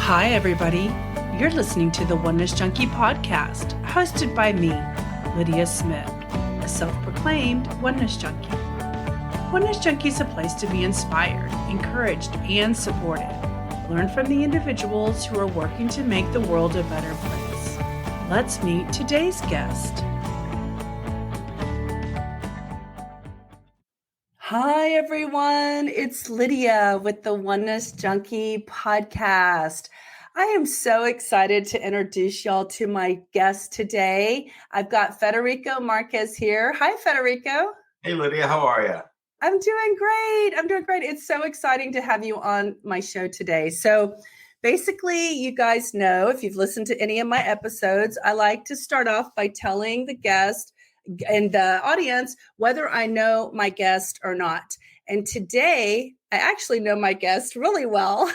Hi, everybody. You're listening to the Oneness Junkie podcast, hosted by me, Lydia Smith, a self-proclaimed Oneness Junkie. Oneness Junkie is a place to be inspired, encouraged, and supported. Learn from the individuals who are working to make the world a better place. Let's meet today's guest. Hi, everyone. It's Lydia with the Oneness Junkie podcast. I am so excited to introduce y'all to my guest today. I've got Federico Marques here. Hi, Federico. Hey, Lydia. How are you? I'm doing great. It's so exciting to have you on my show today. So basically, you guys know, if you've listened to any of my episodes, I like to start off by telling the guest and the audience whether I know my guest or not. And today, I actually know my guest really well.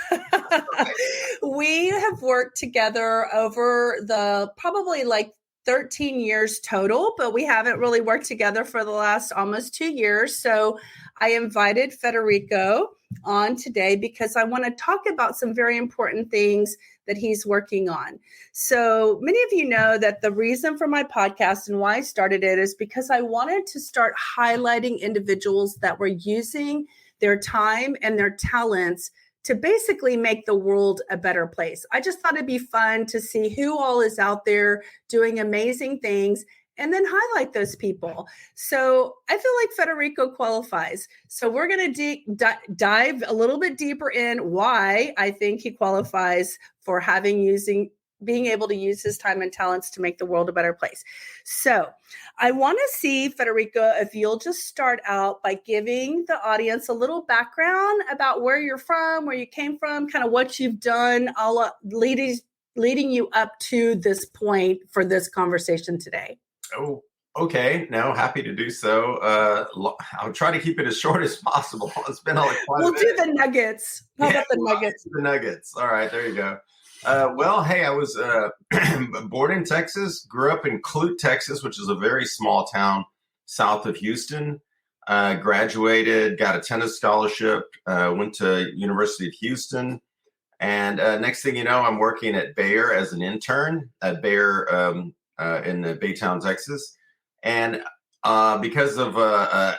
We have worked together over the probably like 13 years total, but we haven't really worked together for the last almost 2 years. So I invited Federico on today because I want to talk about some very important things that he's working on. So many of you know that the reason for my podcast and why I started it is because I wanted to start highlighting individuals that were using their time and their talents to basically make the world a better place. I just thought it'd be fun to see who all is out there doing amazing things and then highlight those people. So I feel like Federico qualifies. So we're going to dive a little bit deeper in why I think he qualifies for being able to use his time and talents to make the world a better place. So I want to see, Federico, if you'll just start out by giving the audience a little background about where you're from, where you came from, kind of what you've done, all leading you up to this point for this conversation today. Oh, okay. No, happy to do so. I'll try to keep it as short as possible. It's been like We'll do the nuggets. How about the nuggets? The nuggets. All right, there you go. Well, hey, I was born in Texas, grew up in Clute, Texas, which is a very small town south of Houston. Graduated, got a tennis scholarship, went to University of Houston. And next thing you know, I'm working at Bayer as an intern at Bayer in Baytown, Texas. And because of a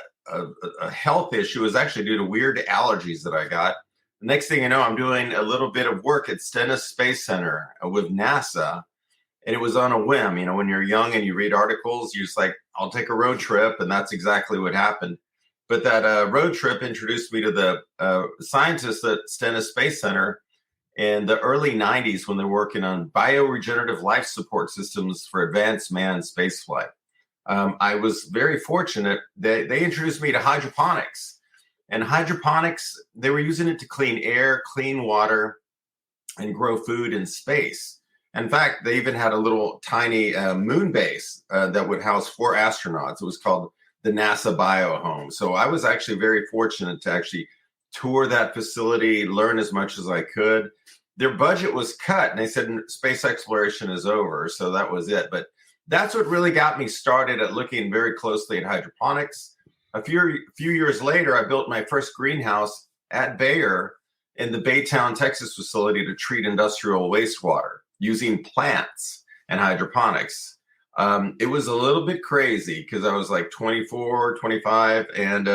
health issue, it was actually due to weird allergies that I got. Next thing you know, I'm doing a little bit of work at Stennis Space Center with NASA. And it was on a whim. You know, when you're young and you read articles, you're just like, I'll take a road trip. And that's exactly what happened. But that road trip introduced me to the scientists at Stennis Space Center in the early 90s when they're working on bioregenerative life support systems for advanced manned spaceflight. I was very fortunate. They introduced me to hydroponics. And hydroponics, they were using it to clean air, clean water, and grow food in space. In fact, they even had a little tiny moon base that would house 4 astronauts. It was called the NASA Biohome. So I was actually very fortunate to actually tour that facility, learn as much as I could. Their budget was cut, and they said space exploration is over. So that was it. But that's what really got me started at looking very closely at hydroponics. A few years later, I built my first greenhouse at Bayer in the Baytown, Texas facility to treat industrial wastewater using plants and hydroponics. It was a little bit crazy because I was like 24, 25, and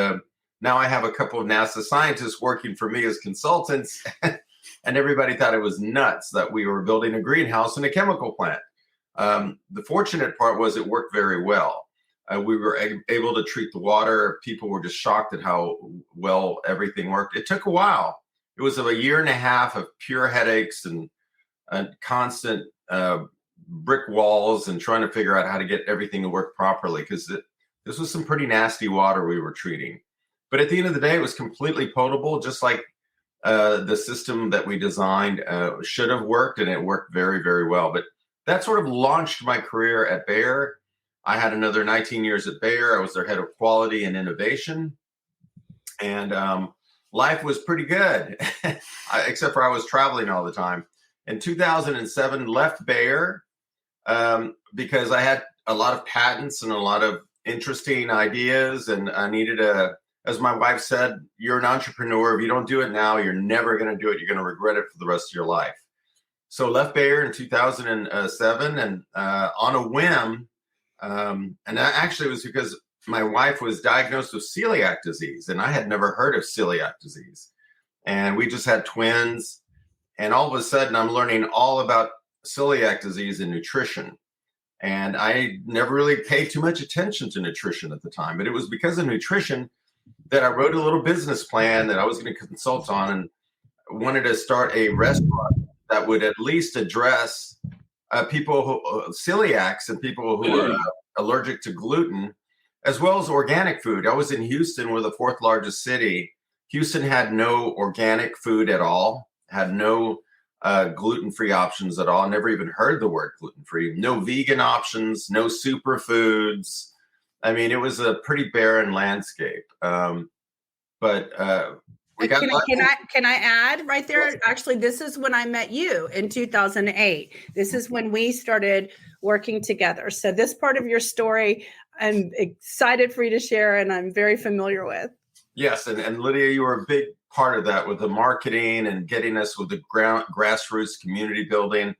now I have a couple of NASA scientists working for me as consultants, and everybody thought it was nuts that we were building a greenhouse in a chemical plant. The fortunate part was it worked very well. We were able to treat the water. People were just shocked at how well everything worked. It took a while. It was a year and a half of pure headaches and constant brick walls and trying to figure out how to get everything to work properly because this was some pretty nasty water we were treating. But at the end of the day, it was completely potable, just like the system that we designed should have worked, and it worked very, very well. But that sort of launched my career at Bayer. I had another 19 years at Bayer. I was their head of quality and innovation. And life was pretty good, except for I was traveling all the time. In 2007, left Bayer because I had a lot of patents and a lot of interesting ideas. And I needed as my wife said, you're an entrepreneur. If you don't do it now, you're never going to do it. You're going to regret it for the rest of your life. So left Bayer in 2007, and on a whim, and that actually was because my wife was diagnosed with celiac disease, and I had never heard of celiac disease. And we just had twins, and all of a sudden I'm learning all about celiac disease and nutrition. And I never really paid too much attention to nutrition at the time, but it was because of nutrition that I wrote a little business plan that I was going to consult on, and wanted to start a restaurant that would at least address people who celiacs and people who are allergic to gluten, as well as organic food. I was in Houston, we're the fourth largest city. Houston had no organic food at all, had no gluten-free options at all. Never even heard the word gluten-free. No vegan options, no superfoods. I mean, it was a pretty barren landscape. But we got. Can I add right there? Yes. Actually, this is when I met you in 2008. This is when we started working together. So this part of your story, I'm excited for you to share, and I'm very familiar with. Yes, and Lydia, you were a big part of that with the marketing and getting us with the grassroots community building.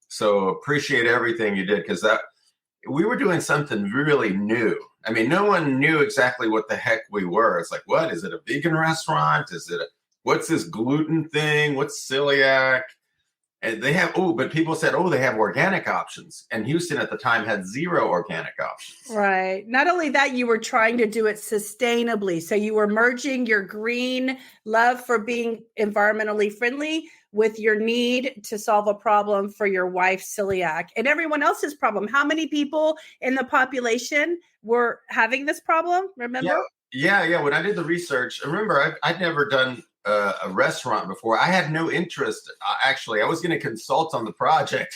So appreciate everything you did, because that we were doing something really new. I mean, no one knew exactly what the heck we were. It's like, what is it? A vegan restaurant? Is it? What's this gluten thing? What's celiac? And they have, but people said, they have organic options. And Houston at the time had 0 organic options. Right. Not only that, you were trying to do it sustainably. So you were merging your green love for being environmentally friendly with your need to solve a problem for your wife's celiac and everyone else's problem. How many people in the population were having this problem? Remember? Yeah. When I did the research, remember, I'd never done a restaurant before. I had no interest. Actually, I was going to consult on the project,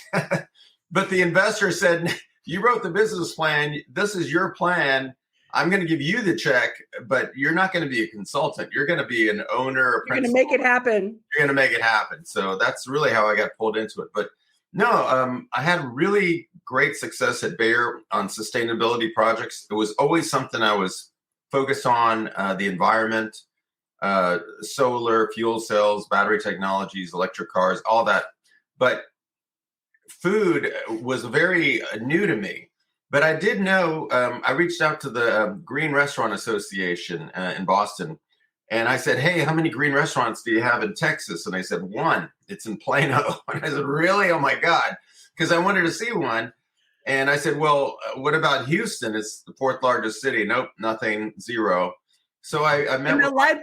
but the investor said, you wrote the business plan. This is your plan. I'm going to give you the check, but you're not going to be a consultant. You're going to be an owner. You're going to make it happen. You're going to make it happen. So that's really how I got pulled into it. But no, I had really great success at Bayer on sustainability projects. It was always something I was focused on, the environment, solar, fuel cells, battery technologies, electric cars, all that. But food was very new to me. But I did know, I reached out to the Green Restaurant Association in Boston, and I said, hey, how many green restaurants do you have in Texas? And they said, 1. It's in Plano. And I said, really? Oh, my God. Because I wanted to see one. And I said, well, what about Houston? It's the 4th largest city. Nope, nothing, 0. So I met. And the light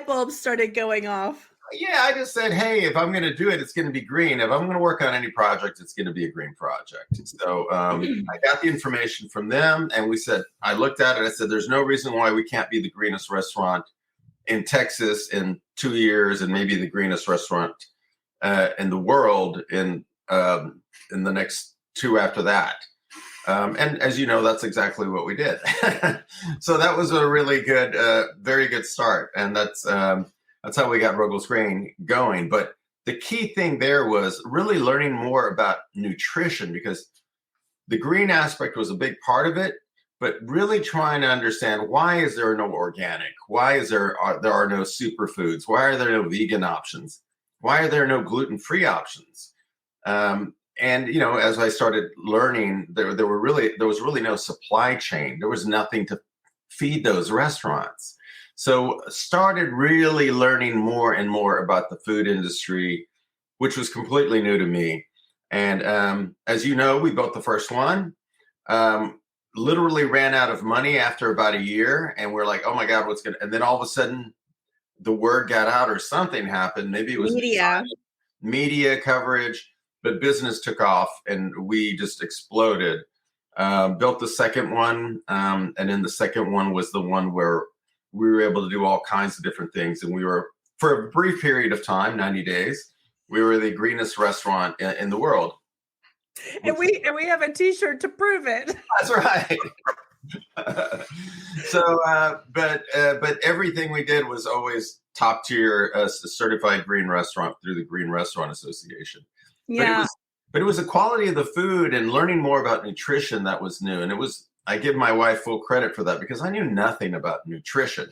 bulbs started going off. Yeah, I just said, hey, if I'm going to do it, it's going to be green. If I'm going to work on any project, it's going to be a green project. So I got the information from them, and we said, I looked at it. I said, there's no reason why we can't be the greenest restaurant in Texas in 2 years, and maybe the greenest restaurant in the world in the next 2 after that. And as you know, that's exactly what we did. So that was a really good, very good start. And that's how we got Ruggles Green going. But the key thing there was really learning more about nutrition, because the green aspect was a big part of it, but really trying to understand, why is there no organic? Why is there are no superfoods? Why are there no vegan options? Why are there no gluten-free options? And, you know, as I started learning, there was really no supply chain. There was nothing to feed those restaurants. So started really learning more and more about the food industry, which was completely new to me. And as you know, we built the first one, literally ran out of money after about a year. And we're like, oh, my God, what's going to, and then all of a sudden the word got out or something happened. Maybe it was media coverage, but business took off and we just exploded. Built the second one. And then the second one was the one where we were able to do all kinds of different things. And we were, for a brief period of time, 90 days, we were the greenest restaurant in the world. And we have a T-shirt to prove it. That's right. But everything we did was always top tier, certified green restaurant through the Green Restaurant Association. Yeah. But it was the quality of the food and learning more about nutrition that was new. And I give my wife full credit for that, because I knew nothing about nutrition.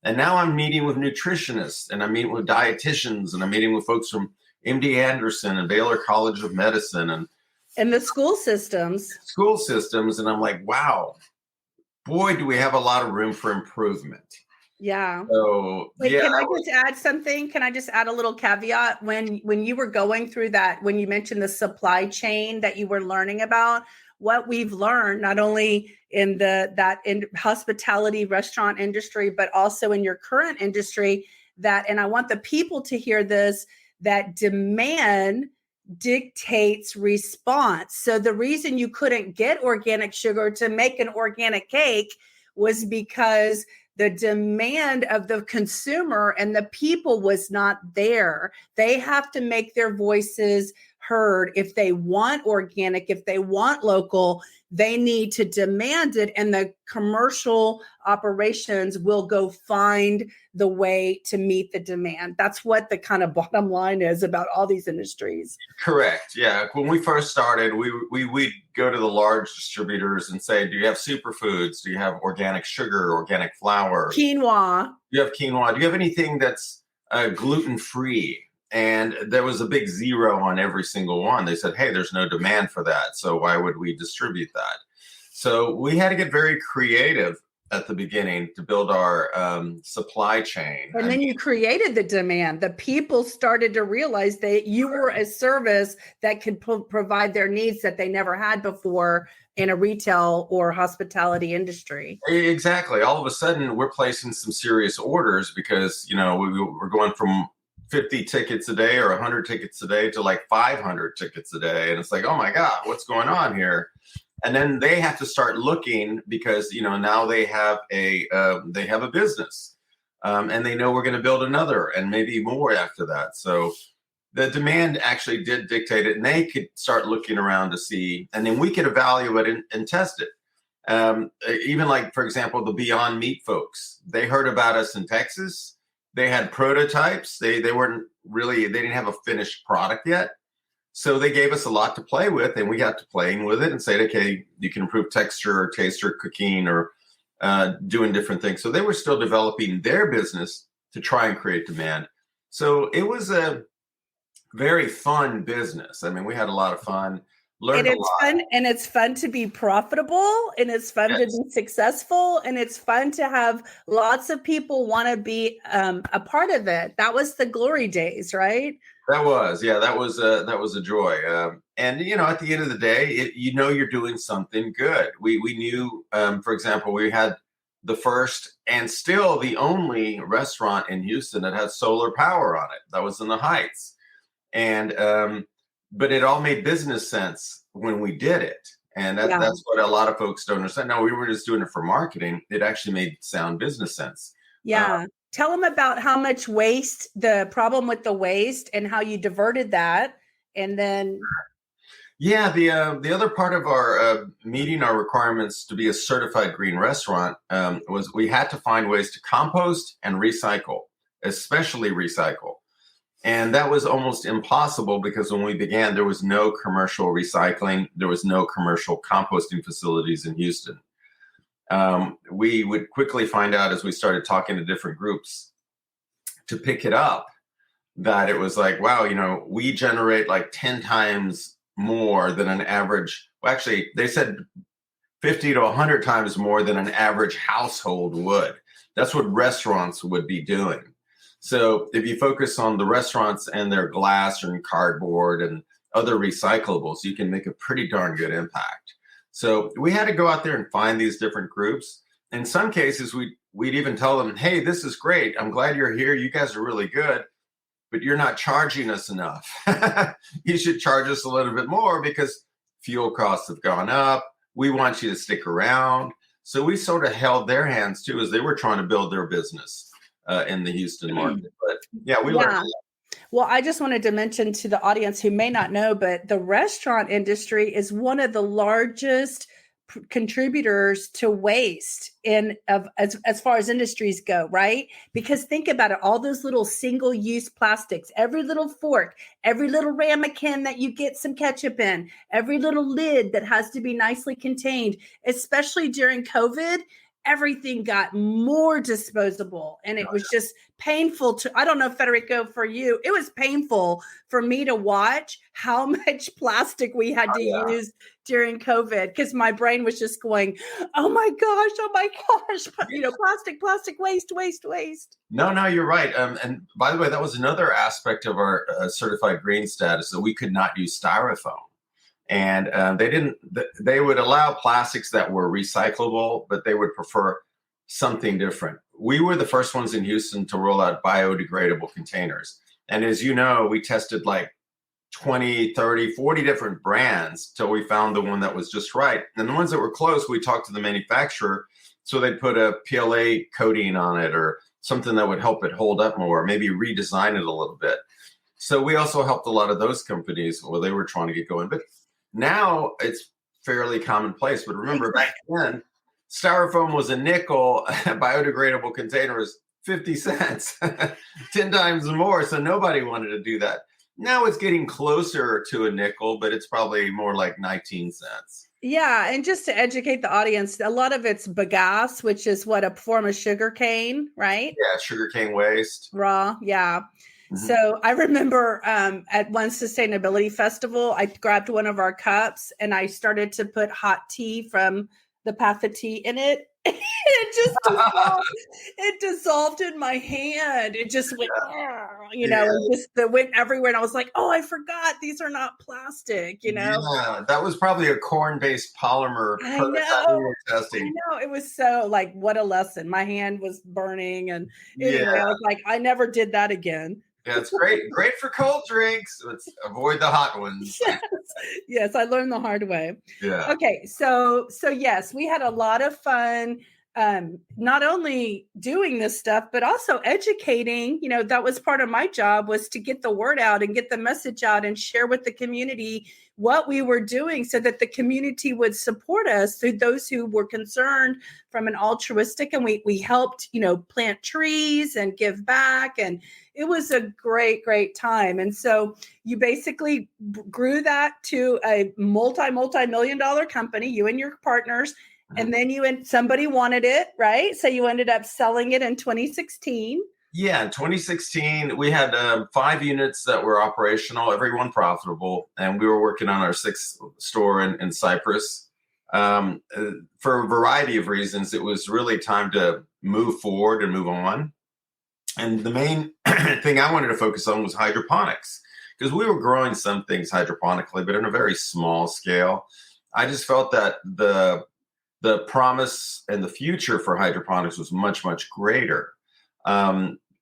And now I'm meeting with nutritionists, and I'm meeting with dietitians, and I'm meeting with folks from MD Anderson and Baylor College of Medicine and the school systems. And I'm like, wow, boy, do we have a lot of room for improvement. Yeah. So, Wait, yeah. can I just add something? Can I just add a little caveat? When you were going through that, when you mentioned the supply chain that you were learning about, what we've learned, not only in in hospitality restaurant industry, but also in your current industry, and I want the people to hear this, that demand dictates response. So the reason you couldn't get organic sugar to make an organic cake was because the demand of the consumer and the people was not there. They have to make their voices heard. If they want organic, if they want local, they need to demand it, and the commercial operations will go find the way to meet the demand. That's what the kind of bottom line is about all these industries. Correct. Yeah. When we first started, we'd go to the large distributors and say, do you have superfoods? Do you have organic sugar, organic flour? Quinoa. Do you have quinoa? Do you have anything that's gluten-free? And there was a big zero on every single one. They said, hey, there's no demand for that. So why would we distribute that? So we had to get very creative at the beginning to build our supply chain. And then you created the demand. The people started to realize that you were a service that could provide their needs that they never had before in a retail or hospitality industry. Exactly. All of a sudden, we're placing some serious orders because, we're going from 50 tickets a day or 100 tickets a day to like 500 tickets a day. And it's like, oh my God, what's going on here? And then they have to start looking because, now they have a business and they know we're going to build another and maybe more after that. So the demand actually did dictate it, and they could start looking around to see, and then we could evaluate it and test it. Even like, for example, the Beyond Meat folks, they heard about us in Texas. They had prototypes. They didn't have a finished product yet. So they gave us a lot to play with, and we got to playing with it and said, okay, you can improve texture or taste or cooking or doing different things. So they were still developing their business to try and create demand. So it was a very fun business. I mean, we had a lot of fun. Learned a lot. Fun, and it's fun to be profitable, and it's fun to be successful, and it's fun to have lots of people want to be a part of it. That was the glory days, right? That was a joy. And at the end of the day, you're doing something good. We knew, for example, we had the first and still the only restaurant in Houston that had solar power on it. That was in the Heights, and but it all made business sense when we did it. And that's what a lot of folks don't understand. No, we were just doing it for marketing. It actually made sound business sense. Yeah. Tell them about how much waste, the problem with the waste, and how you diverted that. And then. Yeah, the other part of our meeting our requirements to be a certified green restaurant was we had to find ways to compost and recycle, especially recycle. And that was almost impossible because when we began, there was no commercial recycling. There was no commercial composting facilities in Houston. We would quickly find out as we started talking to different groups to pick it up that it was like, wow, we generate like 10 times more than an average. Well, actually, they said 50 to 100 times more than an average household would. That's what restaurants would be doing. So if you focus on the restaurants and their glass and cardboard and other recyclables, you can make a pretty darn good impact. So we had to go out there and find these different groups. In some cases, we'd even tell them, hey, this is great. I'm glad you're here. You guys are really good, but you're not charging us enough. You should charge us a little bit more because fuel costs have gone up. We want you to stick around. So we sort of held their hands too as they were trying to build their business in the Houston market. But yeah, we learned a lot. Well, I just wanted to mention to the audience who may not know, but the restaurant industry is one of the largest contributors to waste as far as industries go, right? Because think about it, all those little single-use plastics, every little fork, every little ramekin that you get some ketchup in, every little lid that has to be nicely contained, especially during COVID. everything got more disposable, and it was just painful to, I don't know, Federico, for you, it was painful for me to watch how much plastic we had to use during COVID, because my brain was just going, oh my gosh, plastic waste. No, you're right. And by the way, that was another aspect of our certified green status, that we could not use styrofoam. And they would allow plastics that were recyclable, but they would prefer something different. We were the first ones in Houston to roll out biodegradable containers. And as you know, we tested like 20, 30, 40 different brands till we found the one that was just right. And the ones that were close, we talked to the manufacturer, so they'd put a PLA coating on it or something that would help it hold up more, maybe redesign it a little bit. So we also helped a lot of those companies where they were trying to get going. But now it's fairly commonplace. But remember, back then, styrofoam was a nickel, biodegradable containers, 50 cents, 10 times more. So nobody wanted to do that. Now it's getting closer to a nickel, but it's probably more like 19 cents. Yeah. And just to educate the audience, a lot of it's bagasse, which is what, a form of sugar cane, right? Yeah, sugarcane waste. Raw. Yeah. So I remember at one sustainability festival, I grabbed one of our cups and I started to put hot tea from the path of tea in it. It just dissolved in my hand. It just went, it went everywhere. And I was like, oh, I forgot these are not plastic, Yeah, that was probably a corn-based polymer prototype we were testing. I know. It was so like, what a lesson. My hand was burning. And anyway, I was like, I never did that again. Yeah, it's great. Great for cold drinks. Let's avoid the hot ones. Yes, I learned the hard way. Yeah. Okay, so yes, we had a lot of fun, not only doing this stuff, but also educating. That was part of my job, was to get the word out and get the message out and share with the community what we were doing, so that the community would support us, through those who were concerned from an altruistic, and we helped, plant trees and give back. And it was a great, great time. And so you basically grew that to a multi-million-dollar company, you and your partners. And then somebody wanted it, right? So you ended up selling it in 2016. Yeah, in 2016, we had 5 units that were operational, every one profitable, and we were working on our 6th store in Cyprus. For a variety of reasons, it was really time to move forward and move on. And the main thing I wanted to focus on was hydroponics, because we were growing some things hydroponically, but in a very small scale. I just felt that the promise and the future for hydroponics was much, much greater.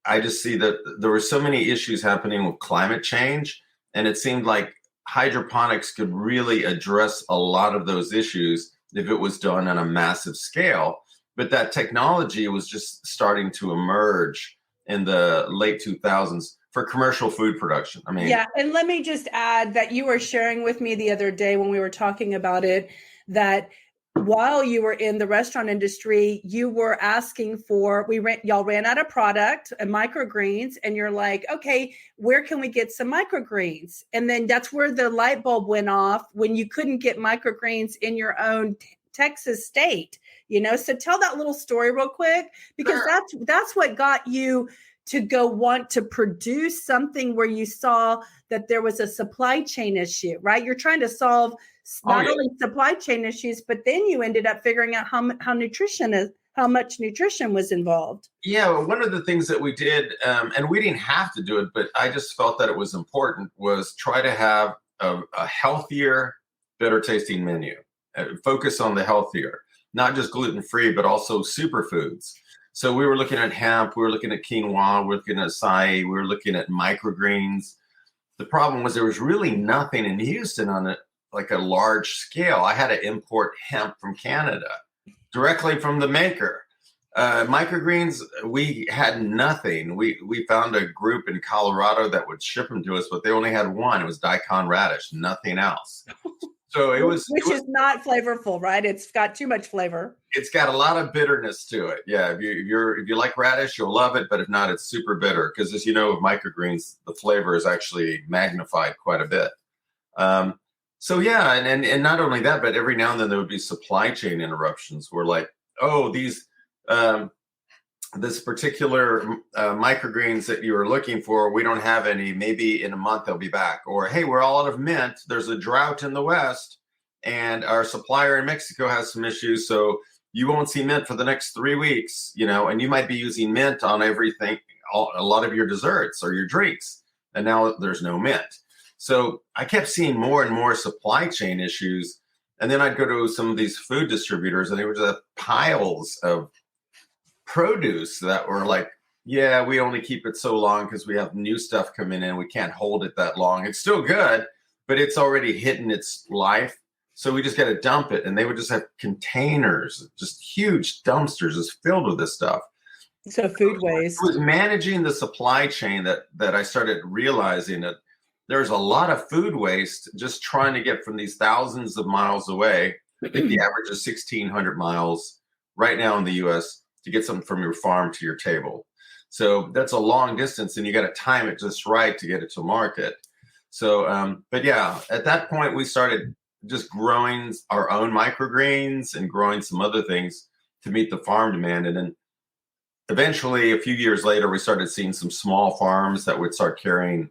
I just see that there were so many issues happening with climate change, and it seemed like hydroponics could really address a lot of those issues if it was done on a massive scale. But that technology was just starting to emerge in the late 2000s for commercial food production. Yeah. And let me just add that you were sharing with me the other day when we were talking about it, that while you were in the restaurant industry, you were asking for, y'all ran out of product and microgreens, and you're like, okay, where can we get some microgreens? And then that's where the light bulb went off, when you couldn't get microgreens in your own Texas state, So tell that little story real quick, because that's what got you to go want to produce something where you saw that there was a supply chain issue, right? You're trying to solve not only supply chain issues, but then you ended up figuring out how much nutrition was involved. Yeah, one of the things that we did, and we didn't have to do it, but I just felt that it was important, was try to have a healthier, better tasting menu. Focus on the healthier, not just gluten-free, but also superfoods. So we were looking at hemp, we were looking at quinoa, we were looking at acai, we were looking at microgreens. The problem was there was really nothing in Houston on it, like a large scale. I had to import hemp from Canada directly from the maker. Microgreens, we had nothing. We found a group in Colorado that would ship them to us, but they only had one. It was daikon radish, nothing else. So which is not flavorful, right? It's got too much flavor. It's got a lot of bitterness to it. Yeah, if you like radish, you'll love it. But if not, it's super bitter, because, as you know, with microgreens, the flavor is actually magnified quite a bit. So yeah, and not only that, but every now and then there would be supply chain interruptions. Where like, oh, these this particular microgreens that you were looking for, we don't have any. Maybe in a month they'll be back. Or, hey, we're all out of mint. There's a drought in the West, and our supplier in Mexico has some issues, so you won't see mint for the next 3 weeks, and you might be using mint on everything, a lot of your desserts or your drinks, and now there's no mint. So I kept seeing more and more supply chain issues, and then I'd go to some of these food distributors, and they would just have piles of produce that were like, yeah, we only keep it so long because we have new stuff coming in. We can't hold it that long. It's still good, but it's already hidden its life. So we just got to dump it. And they would just have containers, just huge dumpsters just filled with this stuff. So food waste. It was managing the supply chain that I started realizing that there's a lot of food waste just trying to get from these thousands of miles away. I think the average is 1,600 miles right now in the U.S. to get something from your farm to your table. So that's a long distance, and you got to time it just right to get it to market. So, but yeah, at that point, we started just growing our own microgreens and growing some other things to meet the farm demand. And then eventually, a few years later, we started seeing some small farms that would start carrying,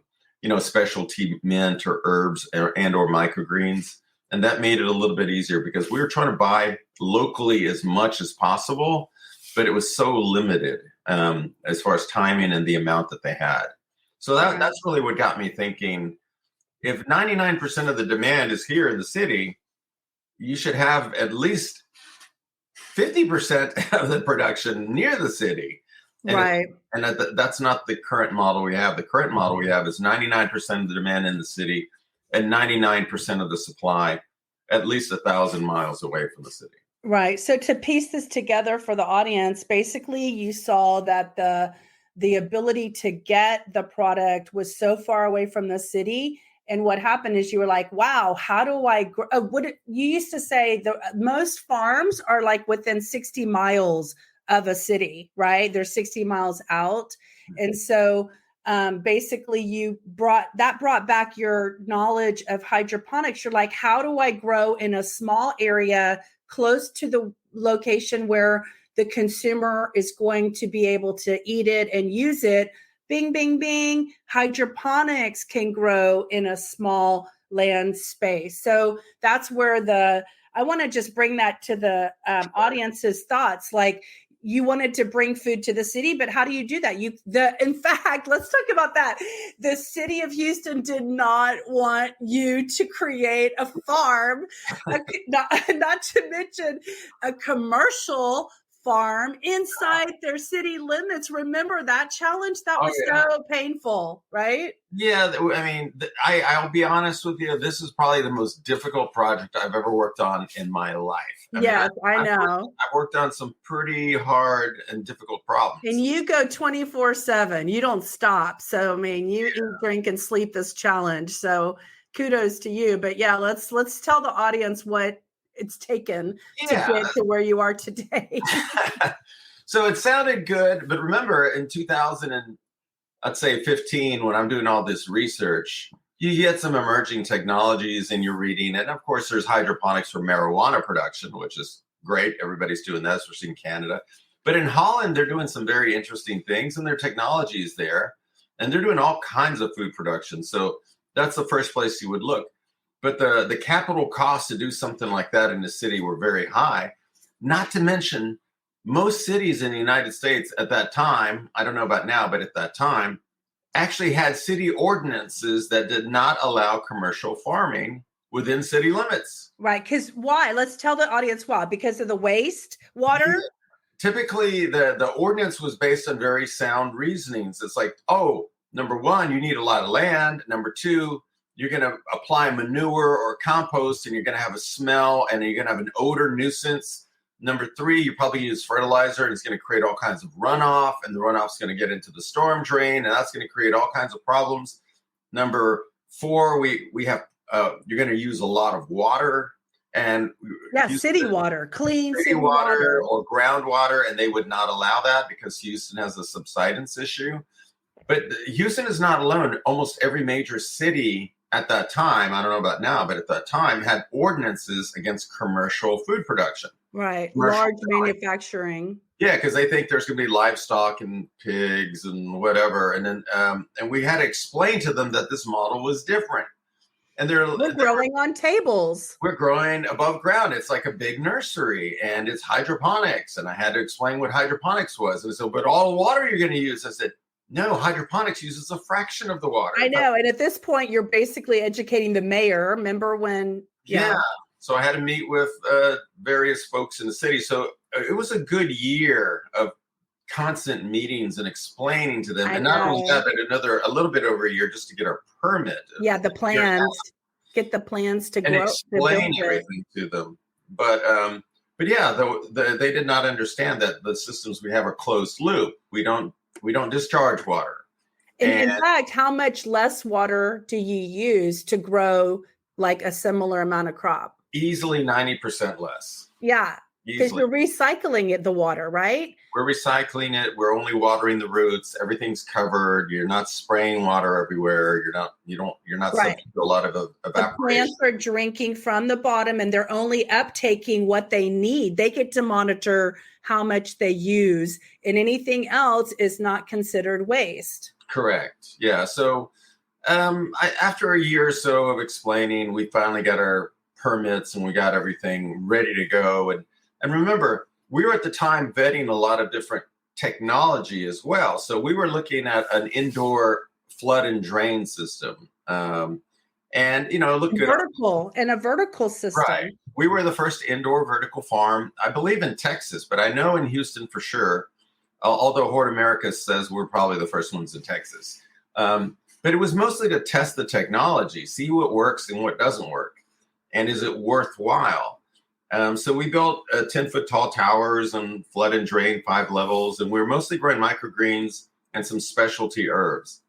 specialty mint or herbs or microgreens. And that made it a little bit easier because we were trying to buy locally as much as possible, but it was so limited as far as timing and the amount that they had. So that's really what got me thinking, if 99% of the demand is here in the city, you should have at least 50% of the production near the city. And right. That's not the current model we have. The current model we have is 99% of the demand in the city and 99% of the supply at least 1,000 miles away from the city. Right. So to piece this together for the audience, basically you saw that the ability to get the product was so far away from the city. And what happened is you were like, wow, how do I grow? You used to say most farms are like within 60 miles of a city, right? They're 60 miles out. And so basically brought back your knowledge of hydroponics. You're like, how do I grow in a small area close to the location where the consumer is going to be able to eat it and use it? Bing, bing, bing. Hydroponics can grow in a small land space. So that's where I want to just bring that to the audience's thoughts. Like, you wanted to bring food to the city, but how do you do that? In fact, let's talk about that. The city of Houston did not want you to create a farm, not to mention a commercial farm inside their city limits. Remember that challenge? That was so painful, right? Yeah, I mean, I'll be honest with you. This is probably the most difficult project I've ever worked on in my life. I know. I've worked on some pretty hard and difficult problems. And you go 24/7. You don't stop. So, I mean, you eat, drink, and sleep this challenge. So kudos to you. But yeah, let's tell the audience what it's taken to get to where you are today. So it sounded good, but remember in 2015, when I'm doing all this research, you get some emerging technologies and you're reading, and of course there's hydroponics for marijuana production, which is great. Everybody's doing that, especially in Canada. But in Holland, they're doing some very interesting things, and their technology is there, and they're doing all kinds of food production. So that's the first place you would look. But the capital costs to do something like that in the city were very high, not to mention most cities in the United States at that time, I don't know about now, but at that time, actually had city ordinances that did not allow commercial farming within city limits. Right. Because why? Let's tell the audience why. Because of the waste water? Yeah. Typically, the ordinance was based on very sound reasonings. It's like, number one, you need a lot of land. Number two, you're going to apply manure or compost and you're going to have a smell and you're going to have an odor nuisance. Number three, you probably use fertilizer and it's going to create all kinds of runoff, and the runoff's going to get into the storm drain and that's going to create all kinds of problems. Number four, we have you're going to use a lot of water and city water, clean city water or groundwater, and they would not allow that because Houston has a subsidence issue. But Houston is not alone. Almost every major city at that time, I don't know about now, but at that time had ordinances against commercial food production. Right. Large manufacturing. Yeah, because they think there's going to be livestock and pigs and whatever, and then and we had to explain to them that this model was different. And We're growing on tables. We're growing above ground. It's like a big nursery, and it's hydroponics. And I had to explain what hydroponics was. And so, but all the water you're going to use, I said, no, hydroponics uses a fraction of the water. I know. And at this point, you're basically educating the mayor. Remember when? Yeah. So I had to meet with various folks in the city. So it was a good year of constant meetings and explaining to them. And not only that, but a little bit over a year just to get our permit. Yeah, the plans. Get the plans to grow. And explain everything to them. But yeah, they did not understand that the systems we have are closed loop. We don't discharge water. In fact, how much less water do you use to grow like a similar amount of crop? Easily 90% less. Yeah, because you're recycling the water, right? We're recycling it. We're only watering the roots. Everything's covered. You're not spraying water everywhere. You're not subject to a lot of evaporation. The plants are drinking from the bottom, and they're only uptaking what they need. They get to monitor how much they use, and anything else is not considered waste. Correct. Yeah. So after a year or so of explaining, we finally got our permits and we got everything ready to go. And remember, we were at the time vetting a lot of different technology as well. So we were looking at an indoor flood and drain system. And, look good. A vertical system. Right. We were the first indoor vertical farm, I believe in Texas, but I know in Houston for sure, although Horde America says we're probably the first ones in Texas. But it was mostly to test the technology, see what works and what doesn't work. And is it worthwhile? So we built 10-foot tall towers and flood and drain 5 levels. And we were mostly growing microgreens and some specialty herbs.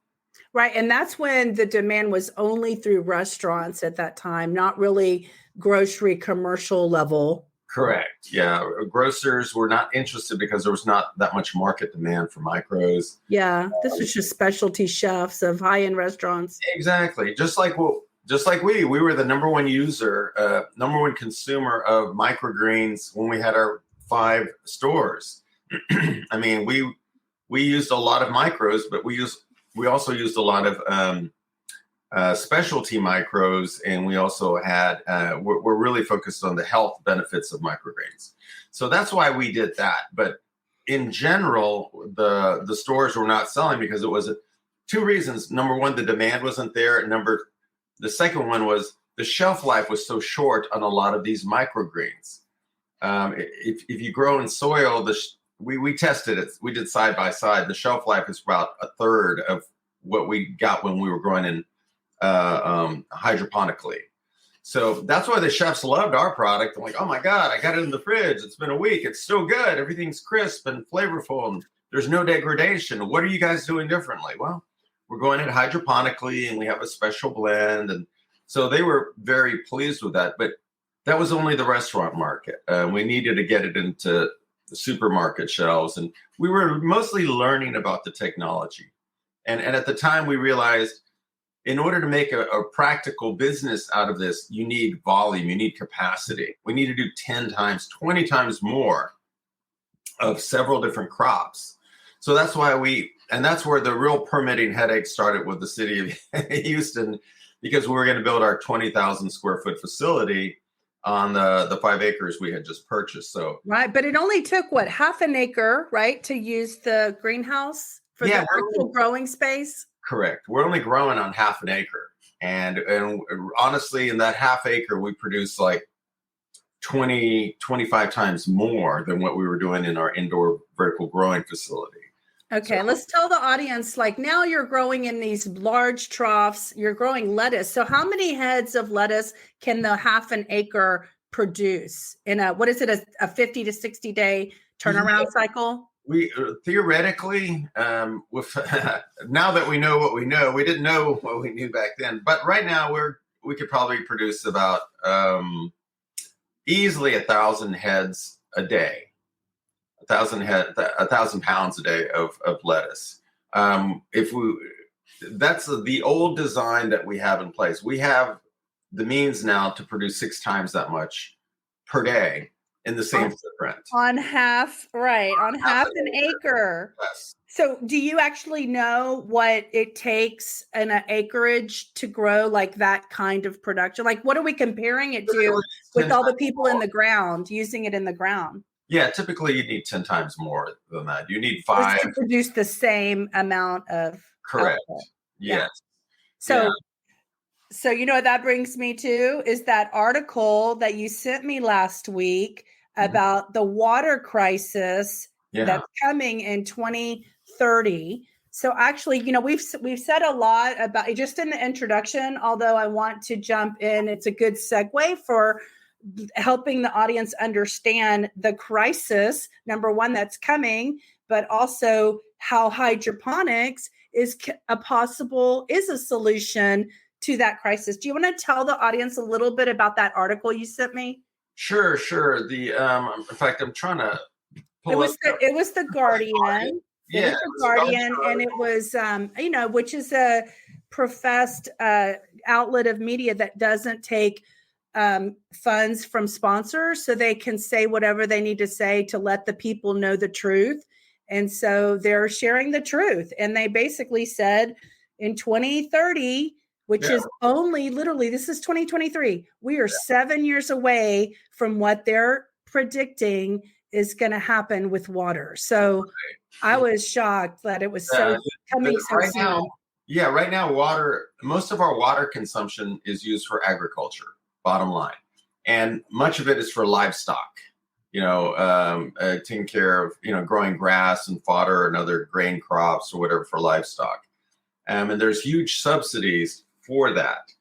Right. And that's when the demand was only through restaurants at that time, not really grocery commercial level. Correct. Yeah. Grocers were not interested because there was not that much market demand for micros. Yeah. This was just specialty chefs of high-end restaurants. Exactly. Just like we were the number one consumer of microgreens when we had our 5 stores. I mean, we used a lot of micros, but we also used a lot of specialty micros, and we also had we're really focused on the health benefits of microgreens. So that's why we did that. But in general, the stores were not selling because it was 2 reasons. Number one, the demand wasn't there. The second one was the shelf life was so short on a lot of these microgreens. If you grow in soil, we tested it. We did side by side. The shelf life is about a third of what we got when we were growing in hydroponically. So that's why the chefs loved our product. I'm like, oh my God, I got it in the fridge. It's been a week. It's still good. Everything's crisp and flavorful, and there's no degradation. What are you guys doing differently? Well, we're going in hydroponically, and we have a special blend. And so they were very pleased with that. But that was only the restaurant market. We needed to get it into the supermarket shelves. And we were mostly learning about the technology. And at the time, we realized in order to make a practical business out of this, you need volume, you need capacity. We need to do 10 times, 20 times more of several different crops. So that's why that's where the real permitting headache started with the city of Houston, because we were going to build our 20,000 square foot facility on the 5 acres we had just purchased. So right, but it only took half an acre, right, to use the greenhouse for the actual growing space. Correct. We're only growing on half an acre, and honestly, in that half acre, we produce like 25 times more than what we were doing in our indoor vertical growing facility. Okay, let's tell the audience, now you're growing in these large troughs, you're growing lettuce. So how many heads of lettuce can the half an acre produce in a 50 to 60 day turnaround cycle? We theoretically, with now that we know what we know, we didn't know what we knew back then. But right now we could probably produce about easily 1,000 heads a day. 1,000 pounds a day of lettuce. That's the old design that we have in place. We have the means now to produce 6 times that much per day in the same footprint. footprint. On half, right, on half an acre. Yes. So do you actually know what it takes in an acreage to grow like that kind of production? Like, what are we comparing it to with all the people in the ground, using it in the ground? Yeah, typically you need 10 times more than that. You need Just 5. to produce the same amount of Correct. output. Yes. So, so you know what that brings me to is that article that you sent me last week about the water crisis that's coming in 2030. So actually, you know, we've said a lot about it just in the introduction, although I want to jump in. It's a good segue for helping the audience understand the crisis, number one, that's coming, but also how hydroponics is a solution to that crisis. Do you want to tell the audience a little bit about that article you sent me? Sure. The in fact, I'm trying to pull it was the Guardian. It was the Guardian, and it was you know, which is a professed outlet of media that doesn't take funds from sponsors, so they can say whatever they need to say to let the people know the truth. And so they're sharing the truth. And they basically said in 2030, which is only literally, this is 2023. We are 7 years away from what they're predicting is going to happen with water. So I was shocked that it was coming so soon. Now, right now, most of our water consumption is used for agriculture, bottom line. And much of it is for livestock, you know, taking care of, you know, growing grass and fodder and other grain crops or whatever for livestock. And there's huge subsidies for that.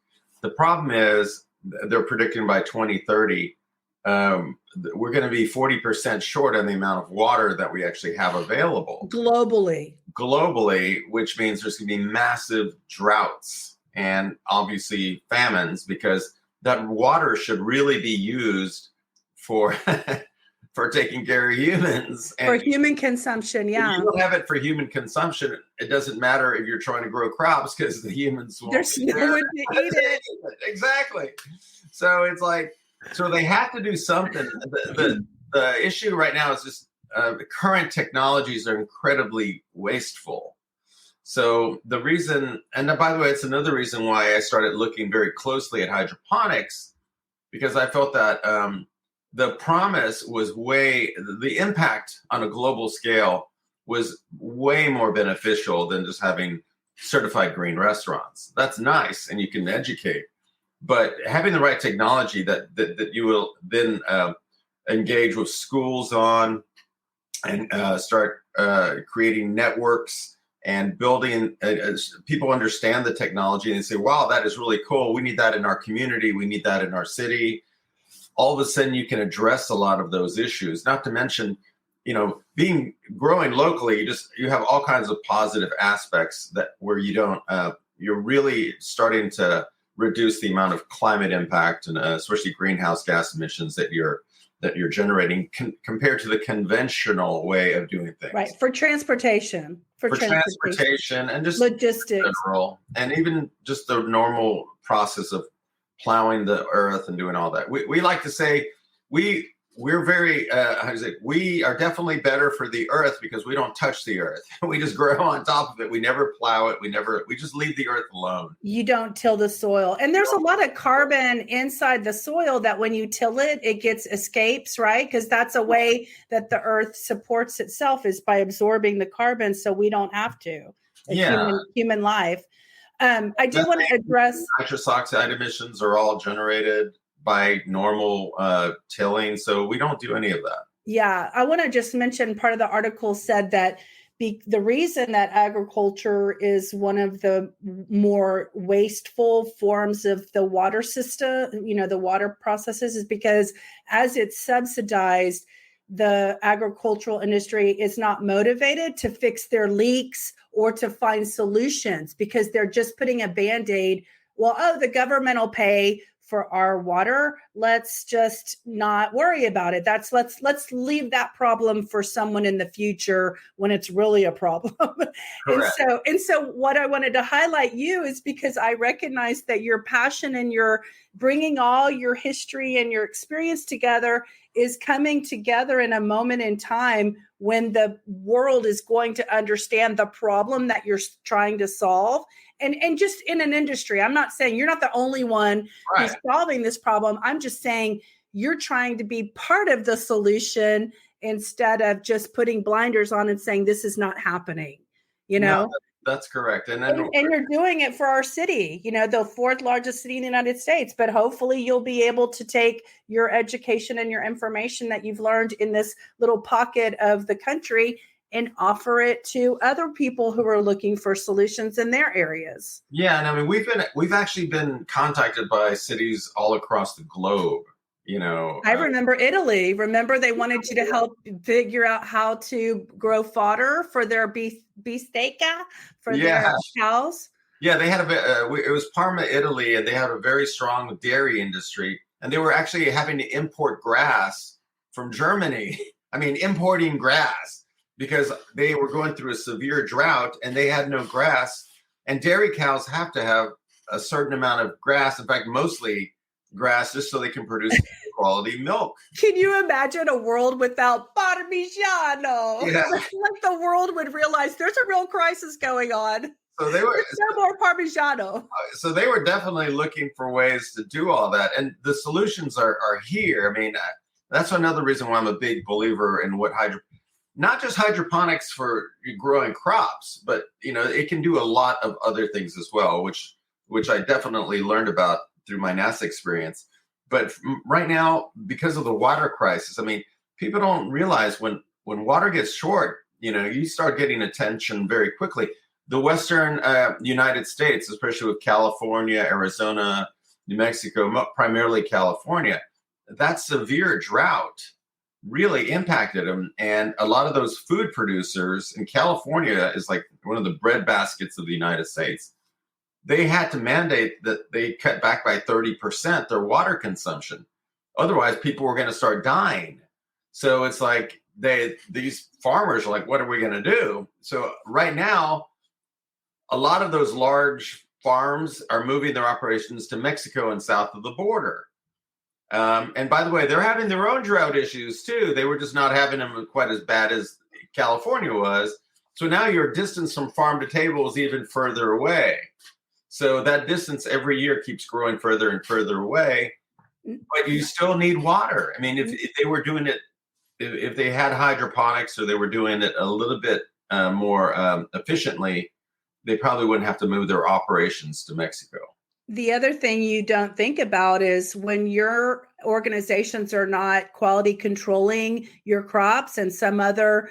The problem is they're predicting by 2030, we're going to be 40% short on the amount of water that we actually have available. Globally, which means there's going to be massive droughts and obviously famines, because that water should really be used for for taking care of humans. And for human consumption, if you don't have it for human consumption, it doesn't matter if you're trying to grow crops, because the humans won't. There's no one to eat it. Exactly. So it's like, so they have to do something. The issue right now is just the current technologies are incredibly wasteful. So the reason, and by the way, it's another reason why I started looking very closely at hydroponics, because I felt that the promise was the impact on a global scale was way more beneficial than just having certified green restaurants. That's nice, and you can educate, but having the right technology that you will then engage with schools on, and start creating networks and building, people understand the technology and say, wow, that is really cool. We need that in our community. We need that in our city. All of a sudden you can address a lot of those issues, not to mention, you know, growing locally, you have all kinds of positive aspects where you don't, you're really starting to reduce the amount of climate impact and especially greenhouse gas emissions that you're generating compared to the conventional way of doing things. Right. For transportation. For transportation and just logistics. General, and even just the normal process of plowing the earth and doing all that. We like to say we're very, we are definitely better for the earth because we don't touch the earth. We just grow on top of it. We never plow it. We just leave the earth alone. You don't till the soil. And there's a lot of carbon inside the soil that when you till it, it escapes, right? Because that's a way that the earth supports itself, is by absorbing the carbon, so we don't have to. Human life. I do want to address nitrous oxide emissions are all generated by normal tilling, so we don't do any of that. Yeah, I want to just mention part of the article said that the reason that agriculture is one of the more wasteful forms of the water system, you know, the water processes, is because as it's subsidized, the agricultural industry is not motivated to fix their leaks or to find solutions, because they're just putting a Band-Aid. Well, the government will pay for our water. Let's just not worry about it. Let's leave that problem for someone in the future when it's really a problem. and so what I wanted to highlight you is because I recognize that your passion and you're bringing all your history and your experience together is coming together in a moment in time when the world is going to understand the problem that you're trying to solve. And just in an industry, I'm not saying you're not the only one who's solving this problem. I'm just saying you're trying to be part of the solution instead of just putting blinders on and saying this is not happening, No, that's correct. And you're doing it for our city, the fourth largest city in the United States. But hopefully you'll be able to take your education and your information that you've learned in this little pocket of the country and offer it to other people who are looking for solutions in their areas. Yeah, and I mean we've actually been contacted by cities all across the globe. I remember Italy. Remember they wanted you to help figure out how to grow fodder for their bistecca for their cows. Yeah, they had it was Parma, Italy, and they had a very strong dairy industry, and they were actually having to import grass from Germany. I mean, importing grass because they were going through a severe drought and they had no grass. And dairy cows have to have a certain amount of grass. In fact, mostly grass, just so they can produce quality milk. Can you imagine a world without Parmigiano? Yeah. Like the world would realize there's a real crisis going on. So they were no more Parmigiano. So they were definitely looking for ways to do all that, and the solutions are here. I mean, that's another reason why I'm a big believer in what not just hydroponics for growing crops, but it can do a lot of other things as well, which I definitely learned about through my NASA experience. But right now, because of the water crisis, I mean, people don't realize when water gets short, you start getting attention very quickly. The Western United States, especially with California, Arizona, New Mexico, primarily California, that severe drought really impacted them. And a lot of those food producers in California is like one of the bread baskets of the United States. They had to mandate that they cut back by 30% their water consumption. Otherwise, people were going to start dying. So it's like these farmers are like, what are we going to do? So right now, a lot of those large farms are moving their operations to Mexico and south of the border. And by the way, they're having their own drought issues too. They were just not having them quite as bad as California was. So now your distance from farm to table is even further away. So that distance every year keeps growing further and further away, but you still need water. I mean, if they were doing it, if they had hydroponics or they were doing it a little bit more efficiently, they probably wouldn't have to move their operations to Mexico. The other thing you don't think about is when your organizations are not quality controlling your crops and some other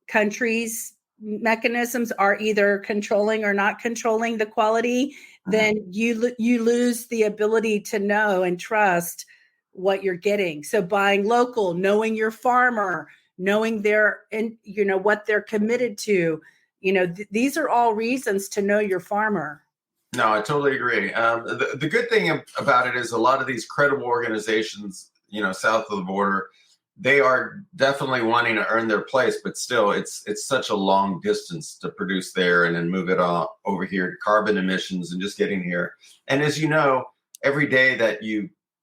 countries' mechanisms are either controlling or not controlling the quality, then you lose the ability to know and trust what you're getting. So buying local, knowing your farmer, knowing what they're committed to, these are all reasons to know your farmer. No, I totally agree. The good thing about it is a lot of these credible organizations, south of the border, they are definitely wanting to earn their place, but still it's such a long distance to produce there and then move it all over here to carbon emissions and just getting here. And as you know, every day that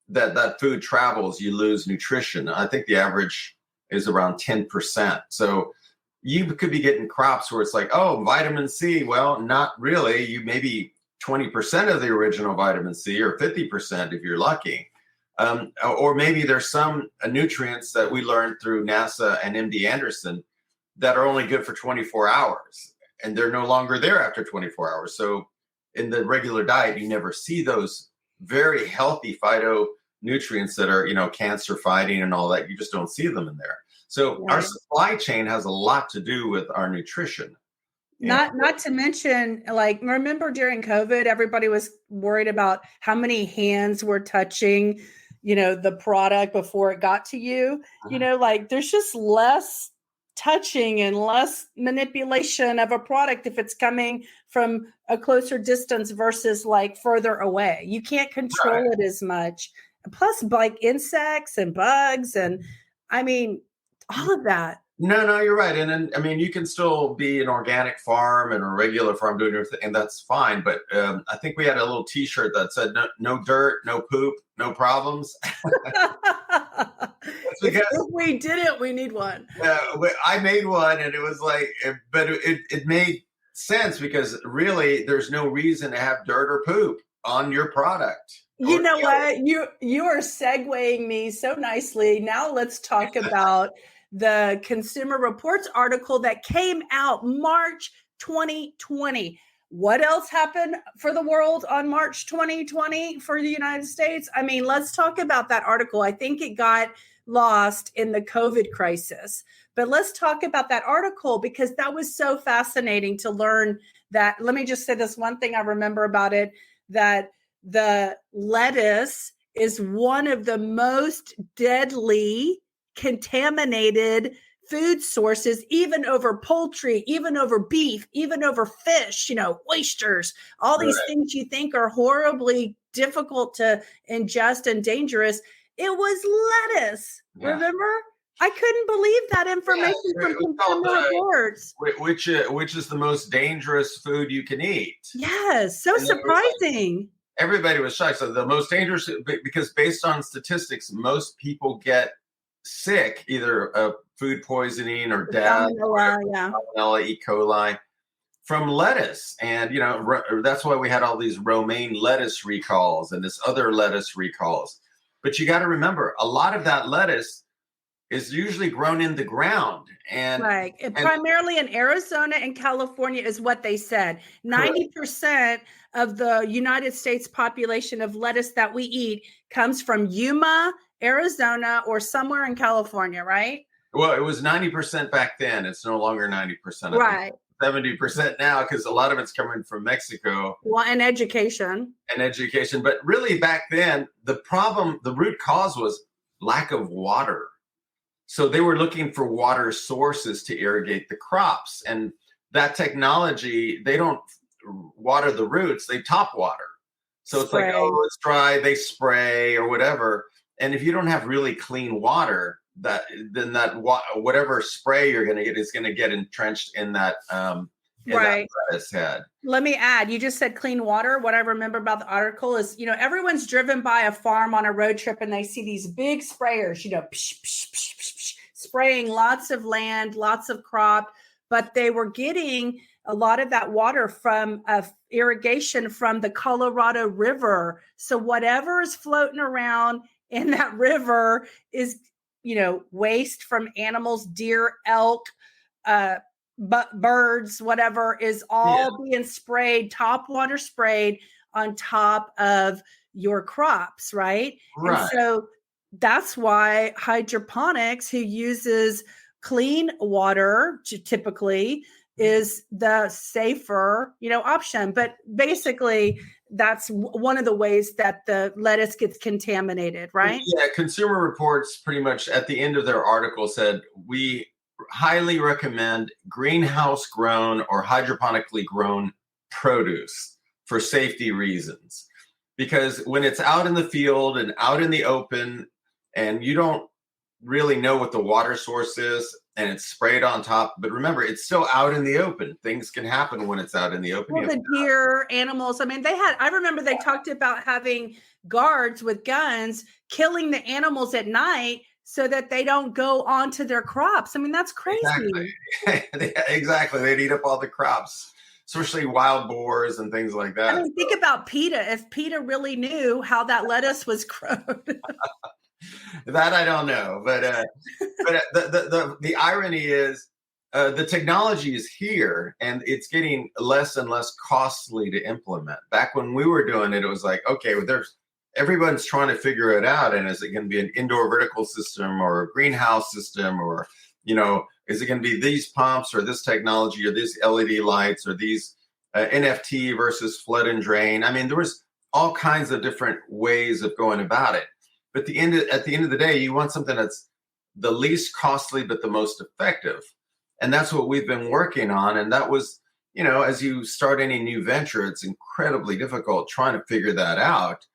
that food travels, you lose nutrition. I think the average is around 10%. So you could be getting crops where it's like, oh, vitamin C. Well, not really. You maybe 20% of the original vitamin C or 50% if you're lucky. Or maybe there's some nutrients that we learned through NASA and MD Anderson that are only good for 24 hours and they're no longer there after 24 hours. So in the regular diet, you never see those very healthy phytonutrients that are, cancer fighting and all that. You just don't see them in there. So our supply chain has a lot to do with our nutrition. Not to mention, like, remember during COVID, everybody was worried about how many hands were touching, the product before it got to you. Like there's just less touching and less manipulation of a product if it's coming from a closer distance versus like further away. You can't control it as much. Plus, like insects and bugs and all of that. No, you're right. And then, I mean, you can still be an organic farm and a regular farm doing everything, and that's fine. But I think we had a little T-shirt that said, no dirt, no poop, no problems. If because we didn't, we need one. I made one, and it was like, but it made sense because really, there's no reason to have dirt or poop on your product. You know what? You are segueing me so nicely. Now let's talk about the Consumer Reports article that came out March 2020. What else happened for the world on March 2020 for the United States? I mean, let's talk about that article. I think it got lost in the COVID crisis. But let's talk about that article because that was so fascinating to learn that. Let me just say this one thing I remember about it, that the lettuce is one of the most deadly contaminated food sources, even over poultry, even over beef, even over fish, oysters, all these things you think are horribly difficult to ingest and dangerous. It was lettuce. Yeah. Remember? I couldn't believe that information from Consumer Reports. Which is the most dangerous food you can eat. Yes, so surprising. Everybody was shocked. So the most dangerous, because based on statistics, most people get sick, either of food poisoning or death, Salmonella, E. coli, from lettuce. And, that's why we had all these romaine lettuce recalls and this other lettuce recalls. But you got to remember, a lot of that lettuce is usually grown in the ground. And primarily in Arizona and California is what they said. 90% of the United States population of lettuce that we eat comes from Yuma, Arizona, or somewhere in California, right? Well, it was 90% back then. It's no longer 90%. Right. 70% now, because a lot of it's coming from Mexico. Well, and education. But really back then, the root cause was lack of water. So they were looking for water sources to irrigate the crops. And that technology, they don't water the roots, they top water. So it's like, oh, it's dry, they spray or whatever. And if you don't have really clean water, whatever spray you're going to get is going to get entrenched in that that lettuce head. Let me add, you just said clean water. What I remember about the article is, everyone's driven by a farm on a road trip and they see these big sprayers, spraying lots of land, lots of crop, but they were getting a lot of that water from irrigation from the Colorado River. So whatever is floating around in that river is, waste from animals, deer, elk, birds, whatever, is all being sprayed, top water sprayed on top of your crops, right? And so that's why hydroponics, who uses clean water typically, is the safer, option. But basically, that's one of the ways that the lettuce gets contaminated, right? Yeah, Consumer Reports pretty much at the end of their article said, we highly recommend greenhouse grown or hydroponically grown produce for safety reasons. Because when it's out in the field and out in the open and you don't really know what the water source is and it's sprayed on top, but remember, it's still out in the open. Things can happen when it's out in the open. Well, the deer, animals. I mean, I remember they talked about having guards with guns killing the animals at night so that they don't go onto their crops. I mean, that's crazy. Exactly. They'd eat up all the crops, especially wild boars and things like that. I mean, think about PETA. If PETA really knew how that lettuce was grown. That I don't know. But the irony is the technology is here and it's getting less and less costly to implement. Back when we were doing it, it was like, okay, well, everyone's trying to figure it out. And is it going to be an indoor vertical system or a greenhouse system, or, is it going to be these pumps or this technology or these LED lights or these NFT versus flood and drain? I mean, there was all kinds of different ways of going about it. But at the end of the day, you want something that's the least costly but the most effective. And that's what we've been working on. And that was, as you start any new venture, it's incredibly difficult trying to figure that out.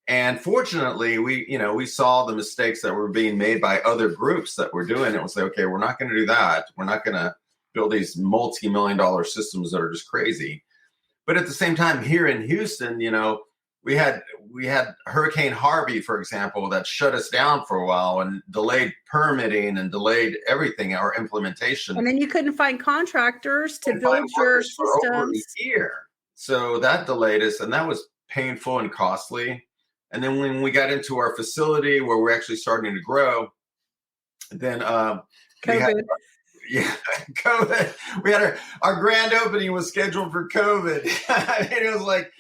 And fortunately, we saw the mistakes that were being made by other groups that were doing it. We'll say, okay, we're not going to do that. We're not going to build these multi-million-dollar systems that are just crazy. But at the same time, here in Houston, we had Hurricane Harvey, for example, that shut us down for a while and delayed permitting and delayed everything, our implementation. And then you couldn't find contractors to And build find your workers for over a systems. year. So that delayed us, and that was painful and costly. And then when we got into our facility where we're actually starting to grow, then COVID. COVID. We had our grand opening was scheduled for COVID. It was like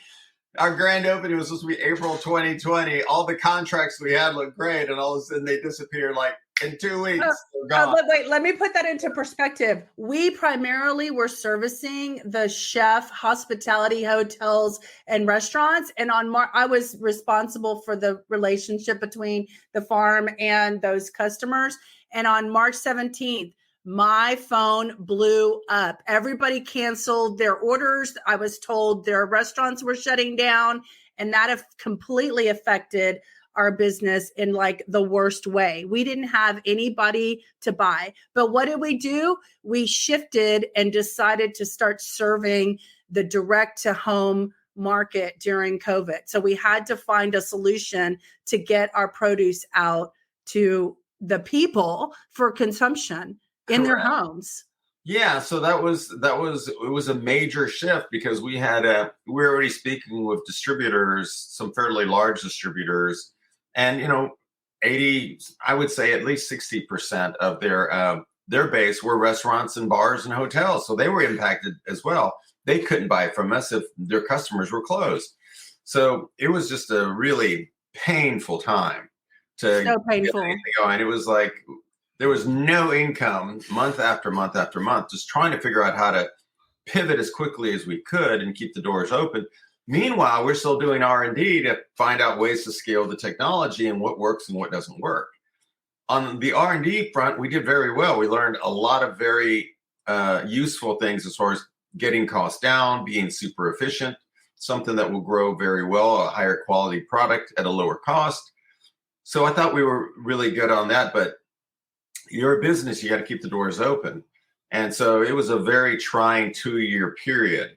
our grand opening was supposed to be April 2020. All the contracts we had looked great, and all of a sudden they disappeared like in 2 weeks. They're gone. Wait, let me put that into perspective. We primarily were servicing the chef, hospitality, hotels, and restaurants. And I was responsible for the relationship between the farm and those customers. And on March 17th, my phone blew up. Everybody canceled their orders. I was told their restaurants were shutting down, and that completely affected our business in like the worst way. We didn't have anybody to buy. But what did we do? We shifted and decided to start serving the direct to home market during COVID. So we had to find a solution to get our produce out to the people for consumption in their homes. Yeah, so it was a major shift because we were already speaking with distributors, some fairly large distributors, and I would say at least 60% of their base were restaurants and bars and hotels, so they were impacted as well. They couldn't buy from us if their customers were closed. So it was just a really painful time to so painful. Get anything going. It was like there was no income month after month after month, just trying to figure out how to pivot as quickly as we could and keep the doors open. Meanwhile, we're still doing R&D to find out ways to scale the technology and what works and what doesn't work. On the R&D front, we did very well. We learned a lot of very useful things as far as getting costs down, being super efficient, something that will grow very well, a higher quality product at a lower cost. So I thought we were really good on that, but you're a business, you got to keep the doors open. And so it was a very trying 2-year period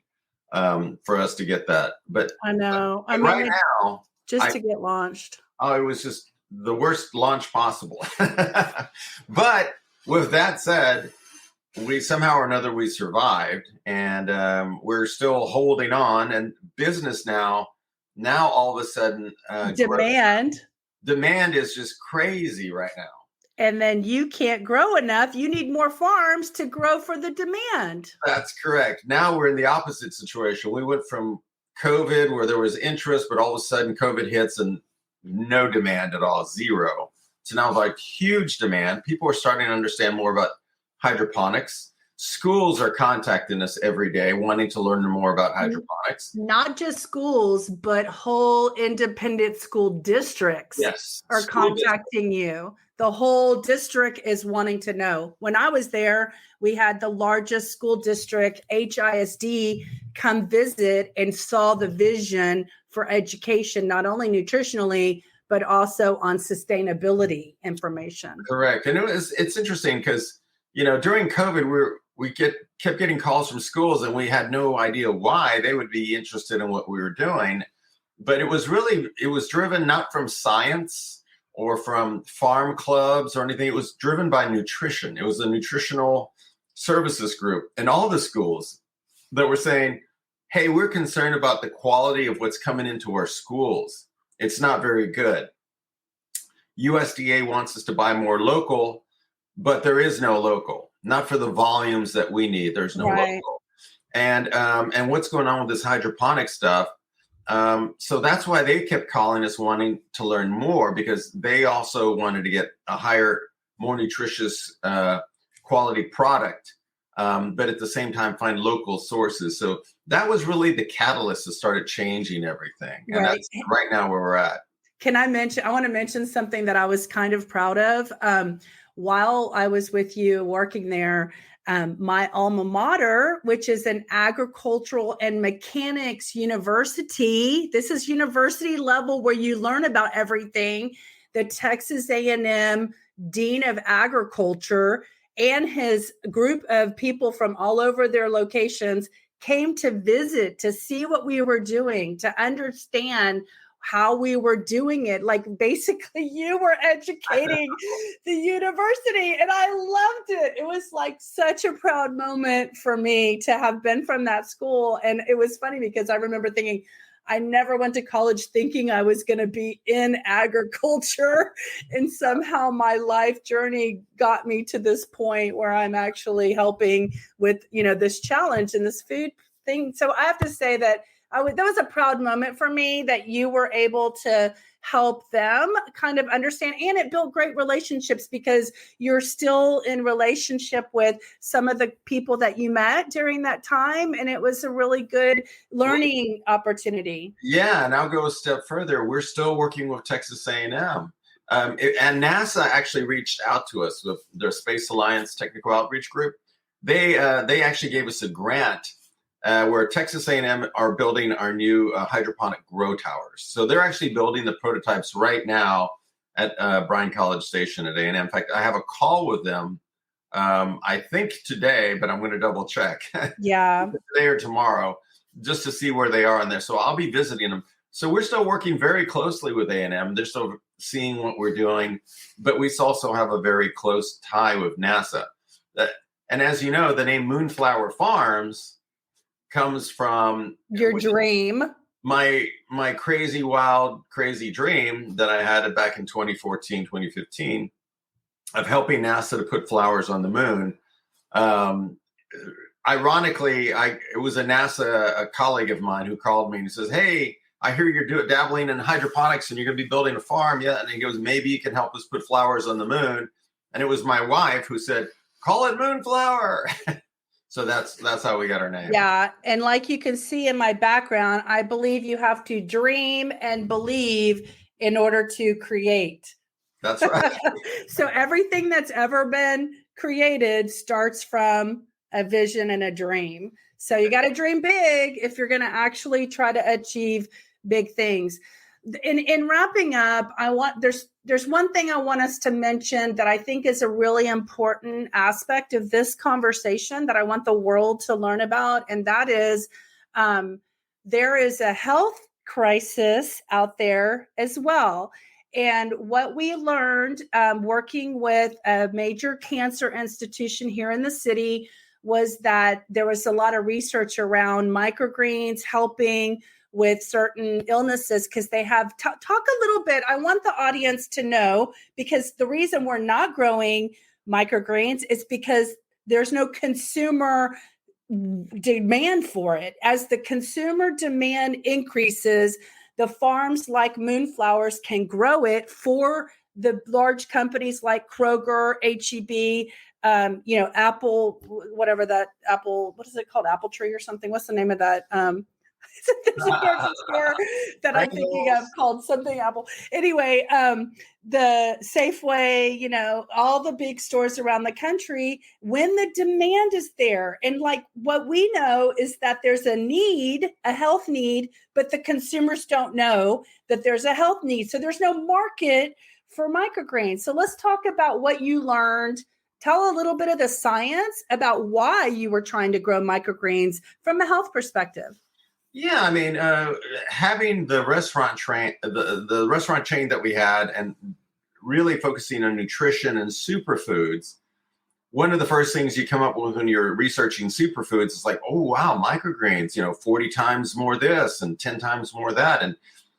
for us to get that. But I know. But right now, to get launched. Oh, it was just the worst launch possible. But with that said, we somehow or another we survived, and we're still holding on. And business now all of a sudden, demand is just crazy right now. And then you can't grow enough. You need more farms to grow for the demand. That's correct. Now we're in the opposite situation. We went from COVID where there was interest, but all of a sudden COVID hits and no demand at all, zero. So now like huge demand. People are starting to understand more about hydroponics. Schools are contacting us every day wanting to learn more about hydroponics. Not just schools, but whole independent school districts are contacting you. The whole district is wanting to know. When I was there, we had the largest school district, HISD, come visit and saw the vision for education, not only nutritionally, but also on sustainability information. Correct. And it's interesting because, during COVID, we kept getting calls from schools and we had no idea why they would be interested in what we were doing. But it was driven not from science or from farm clubs or anything. It was driven by nutrition. It was a nutritional services group and all the schools that were saying, hey, we're concerned about the quality of what's coming into our schools. It's not very good. USDA wants us to buy more local, but there is no local, not for the volumes that we need. There's no local. And what's going on with this hydroponic stuff? So that's why they kept calling us wanting to learn more, because they also wanted to get a higher, more nutritious quality product, but at the same time find local sources. So that was really the catalyst that started changing everything. And that's right now where we're at. I want to mention something that I was kind of proud of. While I was with you working there, my alma mater, which is an agricultural and mechanics university. This is university level where you learn about everything. The Texas A&M Dean of Agriculture and his group of people from all over their locations came to visit, to see what we were doing, to understand how we were doing it. Like basically you were educating the university, and I loved it. It was like such a proud moment for me to have been from that school. And it was funny because I remember thinking, I never went to college thinking I was going to be in agriculture. And somehow my life journey got me to this point where I'm actually helping with, this challenge and this food thing. So I have to say that that was a proud moment for me that you were able to help them kind of understand, and it built great relationships because you're still in relationship with some of the people that you met during that time. And it was a really good learning opportunity. Yeah. And I'll go a step further. We're still working with Texas A&M. And NASA actually reached out to us with their Space Alliance Technical Outreach Group. They actually gave us a grant where Texas A&M are building our new hydroponic grow towers. So they're actually building the prototypes right now at Bryan College Station at A&M. In fact, I have a call with them, I think today, but I'm going to double check. Yeah. Today or tomorrow, just to see where they are in there. So I'll be visiting them. So we're still working very closely with A&M. They're still seeing what we're doing, but we also have a very close tie with NASA. And as you know, the name Moonflower Farms comes from your dream, my crazy, wild, crazy dream that I had back in 2014, 2015 of helping NASA to put flowers on the moon. Ironically, it was a colleague of mine who called me and says, "Hey, I hear you're dabbling in hydroponics and you're going to be building a farm." Yeah. And he goes, "Maybe you can help us put flowers on the moon." And it was my wife who said, "Call it Moonflower." So that's how we got our name. Yeah. And like you can see in my background, I believe you have to dream and believe in order to create. That's right. So everything that's ever been created starts from a vision and a dream. So you got to dream big if you're going to actually try to achieve big things. In wrapping up, there's one thing I want us to mention that I think is a really important aspect of this conversation that I want the world to learn about, and that is there is a health crisis out there as well. And what we learned working with a major cancer institution here in the city was that there was a lot of research around microgreens helping with certain illnesses because they have talk a little bit. I want the audience to know, because the reason we're not growing microgreens is because there's no consumer demand for it. As the consumer demand increases, the farms like Moonflowers can grow it for the large companies like Kroger, HEB, Apple, whatever that Apple, what is it called? Apple Tree or something? What's the name of that? There's a grocery store that I'm thinking of called something Apple. Anyway, the Safeway, all the big stores around the country, when the demand is there. And like what we know is that there's a health need, but the consumers don't know that there's a health need. So there's no market for microgreens. So let's talk about what you learned. Tell a little bit of the science about why you were trying to grow microgreens from a health perspective. Yeah, I mean, having the restaurant the restaurant chain that we had, and really focusing on nutrition and superfoods. One of the first things you come up with when you're researching superfoods is like, oh wow, microgreens, 40 times more this and 10 times more that, and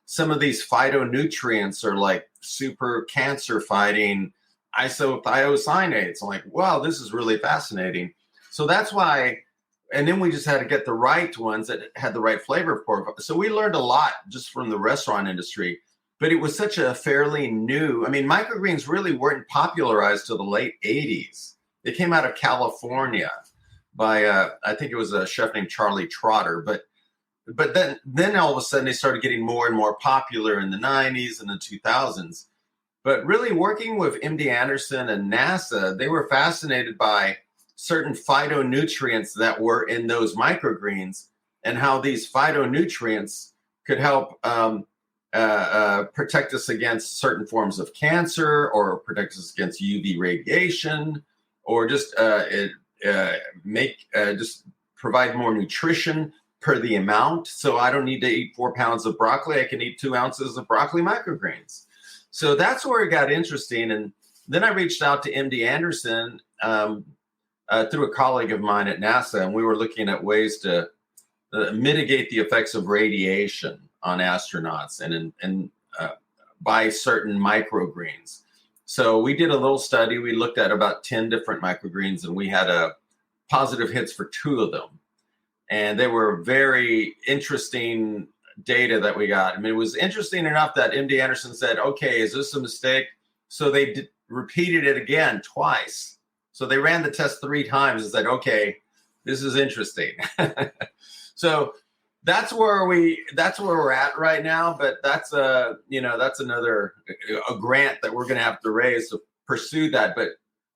some of these phytonutrients are like super cancer fighting isothiocyanates. I'm like, wow, this is really fascinating. So that's why. And then we just had to get the right ones that had the right flavor profile. So we learned a lot just from the restaurant industry, but it was such a fairly new, microgreens really weren't popularized till the late 80s. They came out of California by, I think it was a chef named Charlie Trotter, but then all of a sudden they started getting more and more popular in the 90s and the 2000s. But really working with MD Anderson and NASA, they were fascinated by certain phytonutrients that were in those microgreens and how these phytonutrients could help protect us against certain forms of cancer, or protect us against UV radiation, or just just provide more nutrition per the amount. So I don't need to eat 4 pounds of broccoli. I can eat 2 ounces of broccoli microgreens. So that's where it got interesting. And then I reached out to MD Anderson through a colleague of mine at NASA, and we were looking at ways to mitigate the effects of radiation on astronauts and by certain microgreens. So we did a little study. We looked at about 10 different microgreens, and we had positive hits for 2 of them. And they were very interesting data that we got. I mean, it was interesting enough that MD Anderson said, okay, is this a mistake? So they repeated it again twice. So they ran the test 3 times and said, okay, this is interesting. So that's where we're at right now. But that's that's another grant that we're going to have to raise to pursue that. But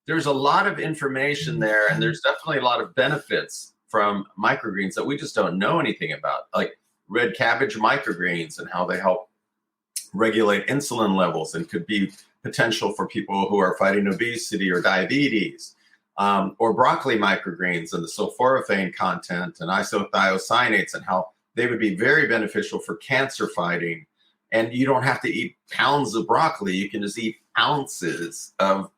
there's a lot of information there, and there's definitely a lot of benefits from microgreens that we just don't know anything about, like red cabbage microgreens and how they help regulate insulin levels and could be potential for people who are fighting obesity or diabetes, or broccoli microgreens and the sulforaphane content and isothiocyanates and how they would be very beneficial for cancer fighting. And you don't have to eat pounds of broccoli. You can just eat ounces of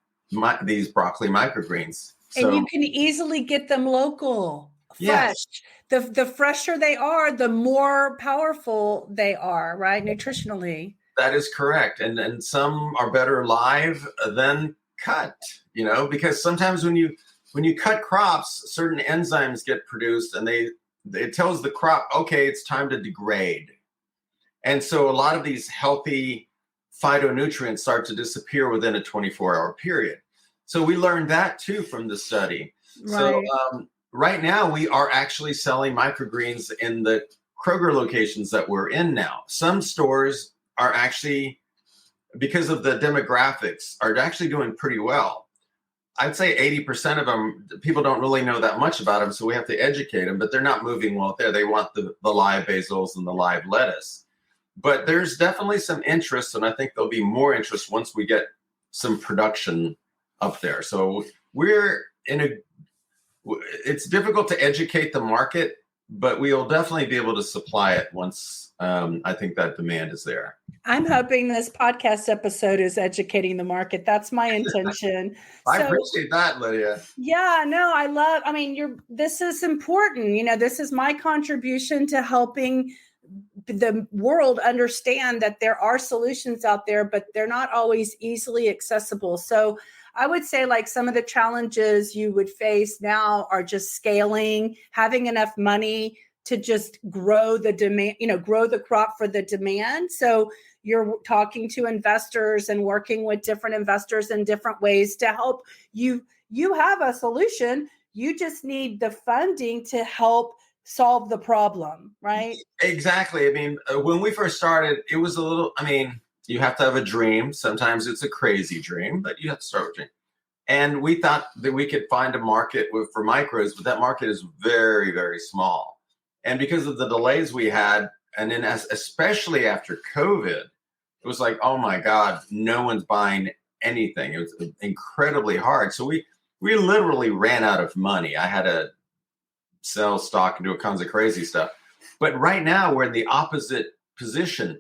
these broccoli microgreens. And you can easily get them local, fresh. Yes. The fresher they are, the more powerful they are, right? Nutritionally. That is correct. And some are better live than cut, because sometimes when you cut crops, certain enzymes get produced and it tells the crop, okay, it's time to degrade. And so a lot of these healthy phytonutrients start to disappear within a 24-hour period. So we learned that too from the study. Right. So right now we are actually selling microgreens in the Kroger locations that we're in now. Some stores are actually, because of the demographics, are actually doing pretty well. I'd say 80% of them, people don't really know that much about them, so we have to educate them, but they're not moving well there. They want the live basils and the live lettuce. But there's definitely some interest, and I think there'll be more interest once we get some production up there. So it's difficult to educate the market, but we'll definitely be able to supply it once I think that demand is there. I'm hoping this podcast episode is educating the market. That's my intention. I appreciate that, Lydia. Yeah, no, this is important. This is my contribution to helping the world understand that there are solutions out there, but they're not always easily accessible. So I would say like some of the challenges you would face now are just scaling, having enough money to just grow the demand, grow the crop for the demand. So you're talking to investors and working with different investors in different ways to help you. You have a solution. You just need the funding to help solve the problem, right? Exactly. I mean, when we first started, it was you have to have a dream. Sometimes it's a crazy dream, but you have to start with a dream. And we thought that we could find a market for micros, but that market is very, very small. And because of the delays we had, and then especially after COVID, it was like, oh my God, no one's buying anything. It was incredibly hard. So we literally ran out of money. I had to sell stock and do all kinds of crazy stuff. But right now we're in the opposite position.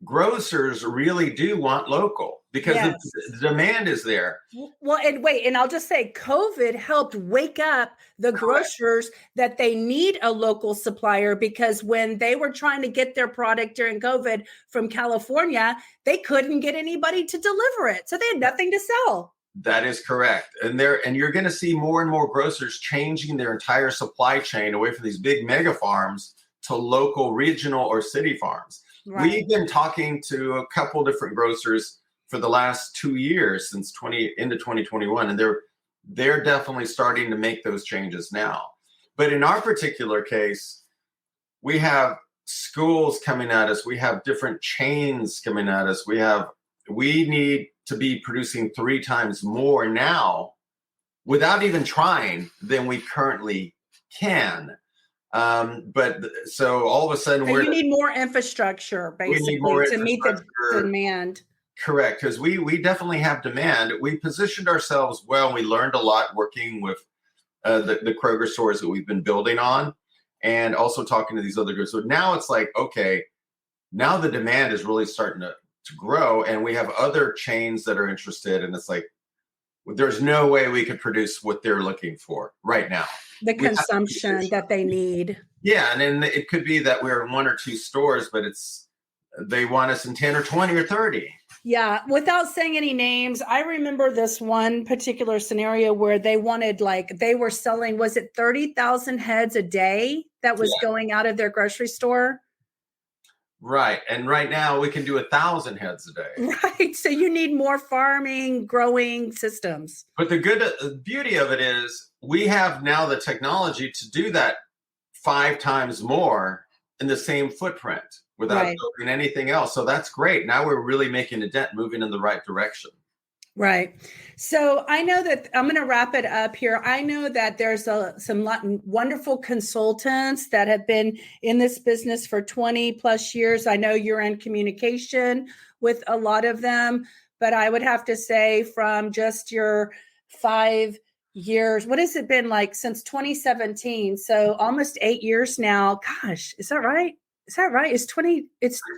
Grocers really do want local because the demand is there. Well, and I'll just say COVID helped wake up the grocers that they need a local supplier, because when they were trying to get their product during COVID from California, they couldn't get anybody to deliver it. So they had nothing to sell. That is correct. And you're going to see more and more grocers changing their entire supply chain away from these big mega farms to local, regional, or city farms. Right. We've been talking to a couple different grocers for the last 2 years since into 2021, and they're definitely starting to make those changes now. But in our particular case, we have schools coming at us. We have different chains coming at us. We need to be producing 3 times more now without even trying than we currently can. But so all of a sudden you need more infrastructure basically to meet the demand. Correct. Because we definitely have demand. We positioned ourselves well. We learned a lot working with the Kroger stores that we've been building on, and also talking to these other groups. So now it's like, okay, now the demand is really starting to grow, and we have other chains that are interested, and it's like, there's no way we could produce what they're looking for right now. The consumption that they need. Yeah, and then it could be that we're in 1 or 2 stores, but they want us in 10 or 20 or 30. Yeah, without saying any names, I remember this one particular scenario where they wanted, they were selling, was it 30,000 heads a day that was going out of their grocery store? Right. And right now we can do 1,000 heads a day. Right. So you need more farming, growing systems. But the beauty of it is we have now the technology to do that 5 times more in the same footprint without building anything else. So that's great. Now we're really making a dent, moving in the right direction. Right. So I know that I'm going to wrap it up here. I know that there's some wonderful consultants that have been in this business for 20 plus years. I know you're in communication with a lot of them, but I would have to say from just your 5 years, what has it been like since 2017? So almost 8 years now. Gosh, is that right? Is that right? It's 6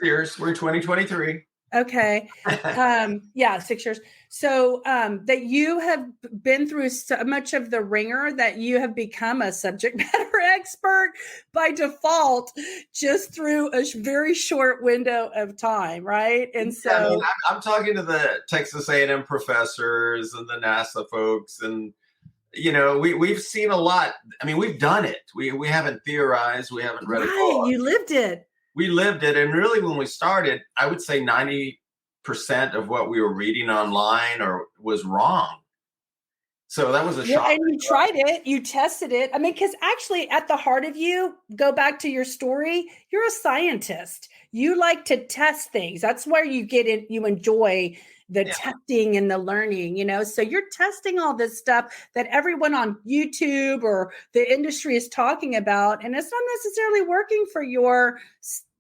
years. We're in 2023. Okay. 6 years. So that you have been through so much of the ringer that you have become a subject matter expert by default, just through a very short window of time, right? And so I'm talking to the Texas A&M professors and the NASA folks, and we've seen a lot. I mean, we've done it. We haven't theorized. We haven't read it. You lived it. We lived it. And really, when we started, I would say 90% of what we were reading online was wrong. So that was a shock. And you tried it. You tested it. I mean, because actually at the heart of you, go back to your story, you're a scientist. You like to test things. That's where you get it. You enjoy the testing and the learning, so you're testing all this stuff that everyone on YouTube or the industry is talking about, and it's not necessarily working for your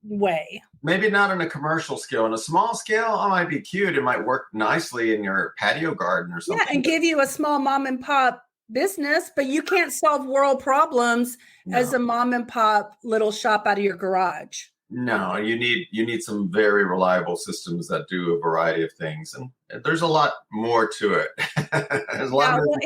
way. Maybe not on a commercial scale. On a small scale, it might be cute. It might work nicely in your patio garden or something. Yeah, and give you a small mom and pop business, but you can't solve world problems as a mom and pop little shop out of your garage. No, you need some very reliable systems that do a variety of things, and there's a lot more to it. There's a lot more.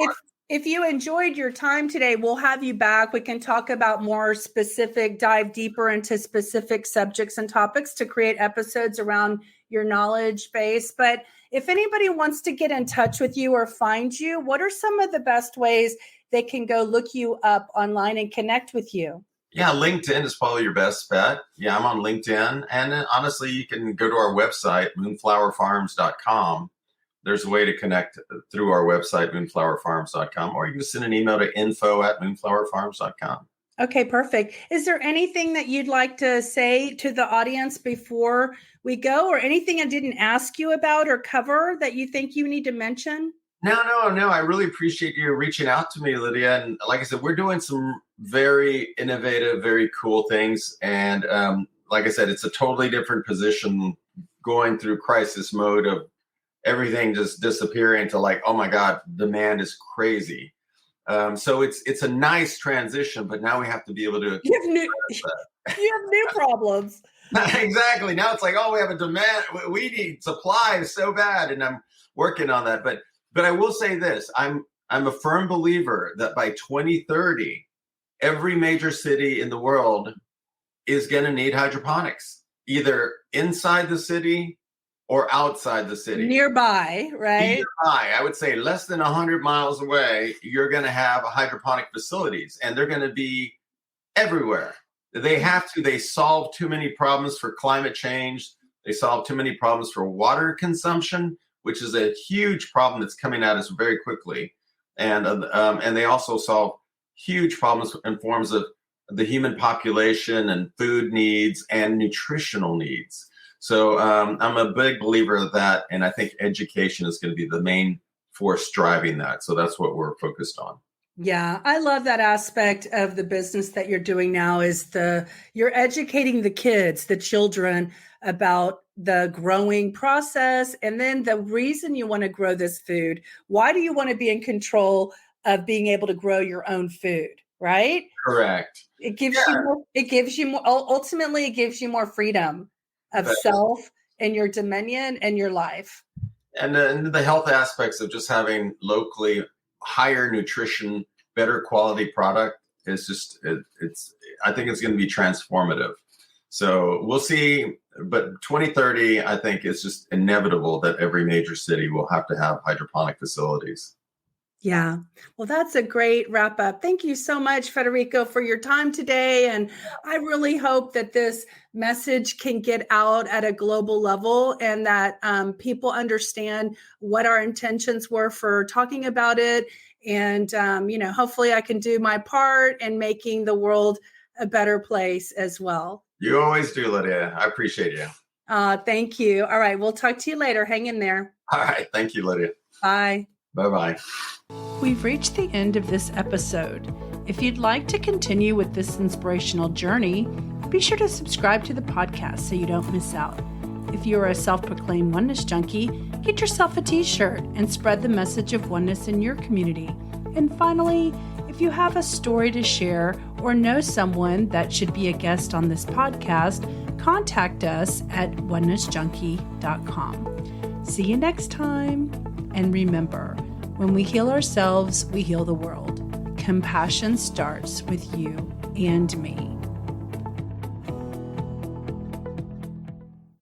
If you enjoyed your time today, we'll have you back. We can talk about more specific, dive deeper into specific subjects and topics to create episodes around your knowledge base. But if anybody wants to get in touch with you or find you, what are some of the best ways they can go look you up online and connect with you? Yeah, LinkedIn is probably your best bet. Yeah, I'm on LinkedIn. And honestly, you can go to our website, moonflowerfarms.com. There's a way to connect through our website, moonflowerfarms.com, or you can send an email to info@moonflowerfarms.com. Okay, perfect. Is there anything that you'd like to say to the audience before we go, or anything I didn't ask you about or cover that you think you need to mention? No. I really appreciate you reaching out to me, Lydia. And like I said, we're doing some very innovative, very cool things. And like I said, it's a totally different position going through crisis mode of everything just disappearing to like, oh my God, demand is crazy. So it's a nice transition, but now we have to be able to. You have new problems. Exactly. Now it's like, oh, we have a demand. We need supplies so bad, and I'm working on that. But I will say this: I'm a firm believer that by 2030, every major city in the world is going to need hydroponics, either inside the city or outside the city. Nearby, right? Nearby. I would say less than 100 miles away, you're going to have hydroponic facilities, and they're going to be everywhere. They solve too many problems for climate change. They solve too many problems for water consumption, which is a huge problem that's coming at us very quickly. And they also solve huge problems in forms of the human population and food needs and nutritional needs. So I'm a big believer of that, and I think education is going to be the main force driving that. So that's what we're focused on. Yeah, I love that aspect of the business that you're doing now is you're educating the kids, the children about the growing process, and then the reason you want to grow this food. Why do you want to be in control of being able to grow your own food, right? Correct. It gives you more, ultimately it gives you more freedom of self and your dominion and your life. And the health aspects of just having locally higher nutrition, better quality product is just, I think it's going to be transformative. So we'll see. But 2030, I think it's just inevitable that every major city will have to have hydroponic facilities. Yeah. Well, that's a great wrap up. Thank you so much, Federico, for your time today. And I really hope that this message can get out at a global level and that people understand what our intentions were for talking about it. And, hopefully I can do my part in making the world a better place as well. You always do, Lydia. I appreciate you. Thank you. All right. We'll talk to you later. Hang in there. All right. Thank you, Lydia. Bye. Bye-bye. We've reached the end of this episode. If you'd like to continue with this inspirational journey, be sure to subscribe to the podcast so you don't miss out. If you are a self-proclaimed oneness junkie, get yourself a t-shirt and spread the message of oneness in your community. And finally, if you have a story to share or know someone that should be a guest on this podcast, contact us at onenessjunkie.com. See you next time. And remember, when we heal ourselves, we heal the world. Compassion starts with you and me.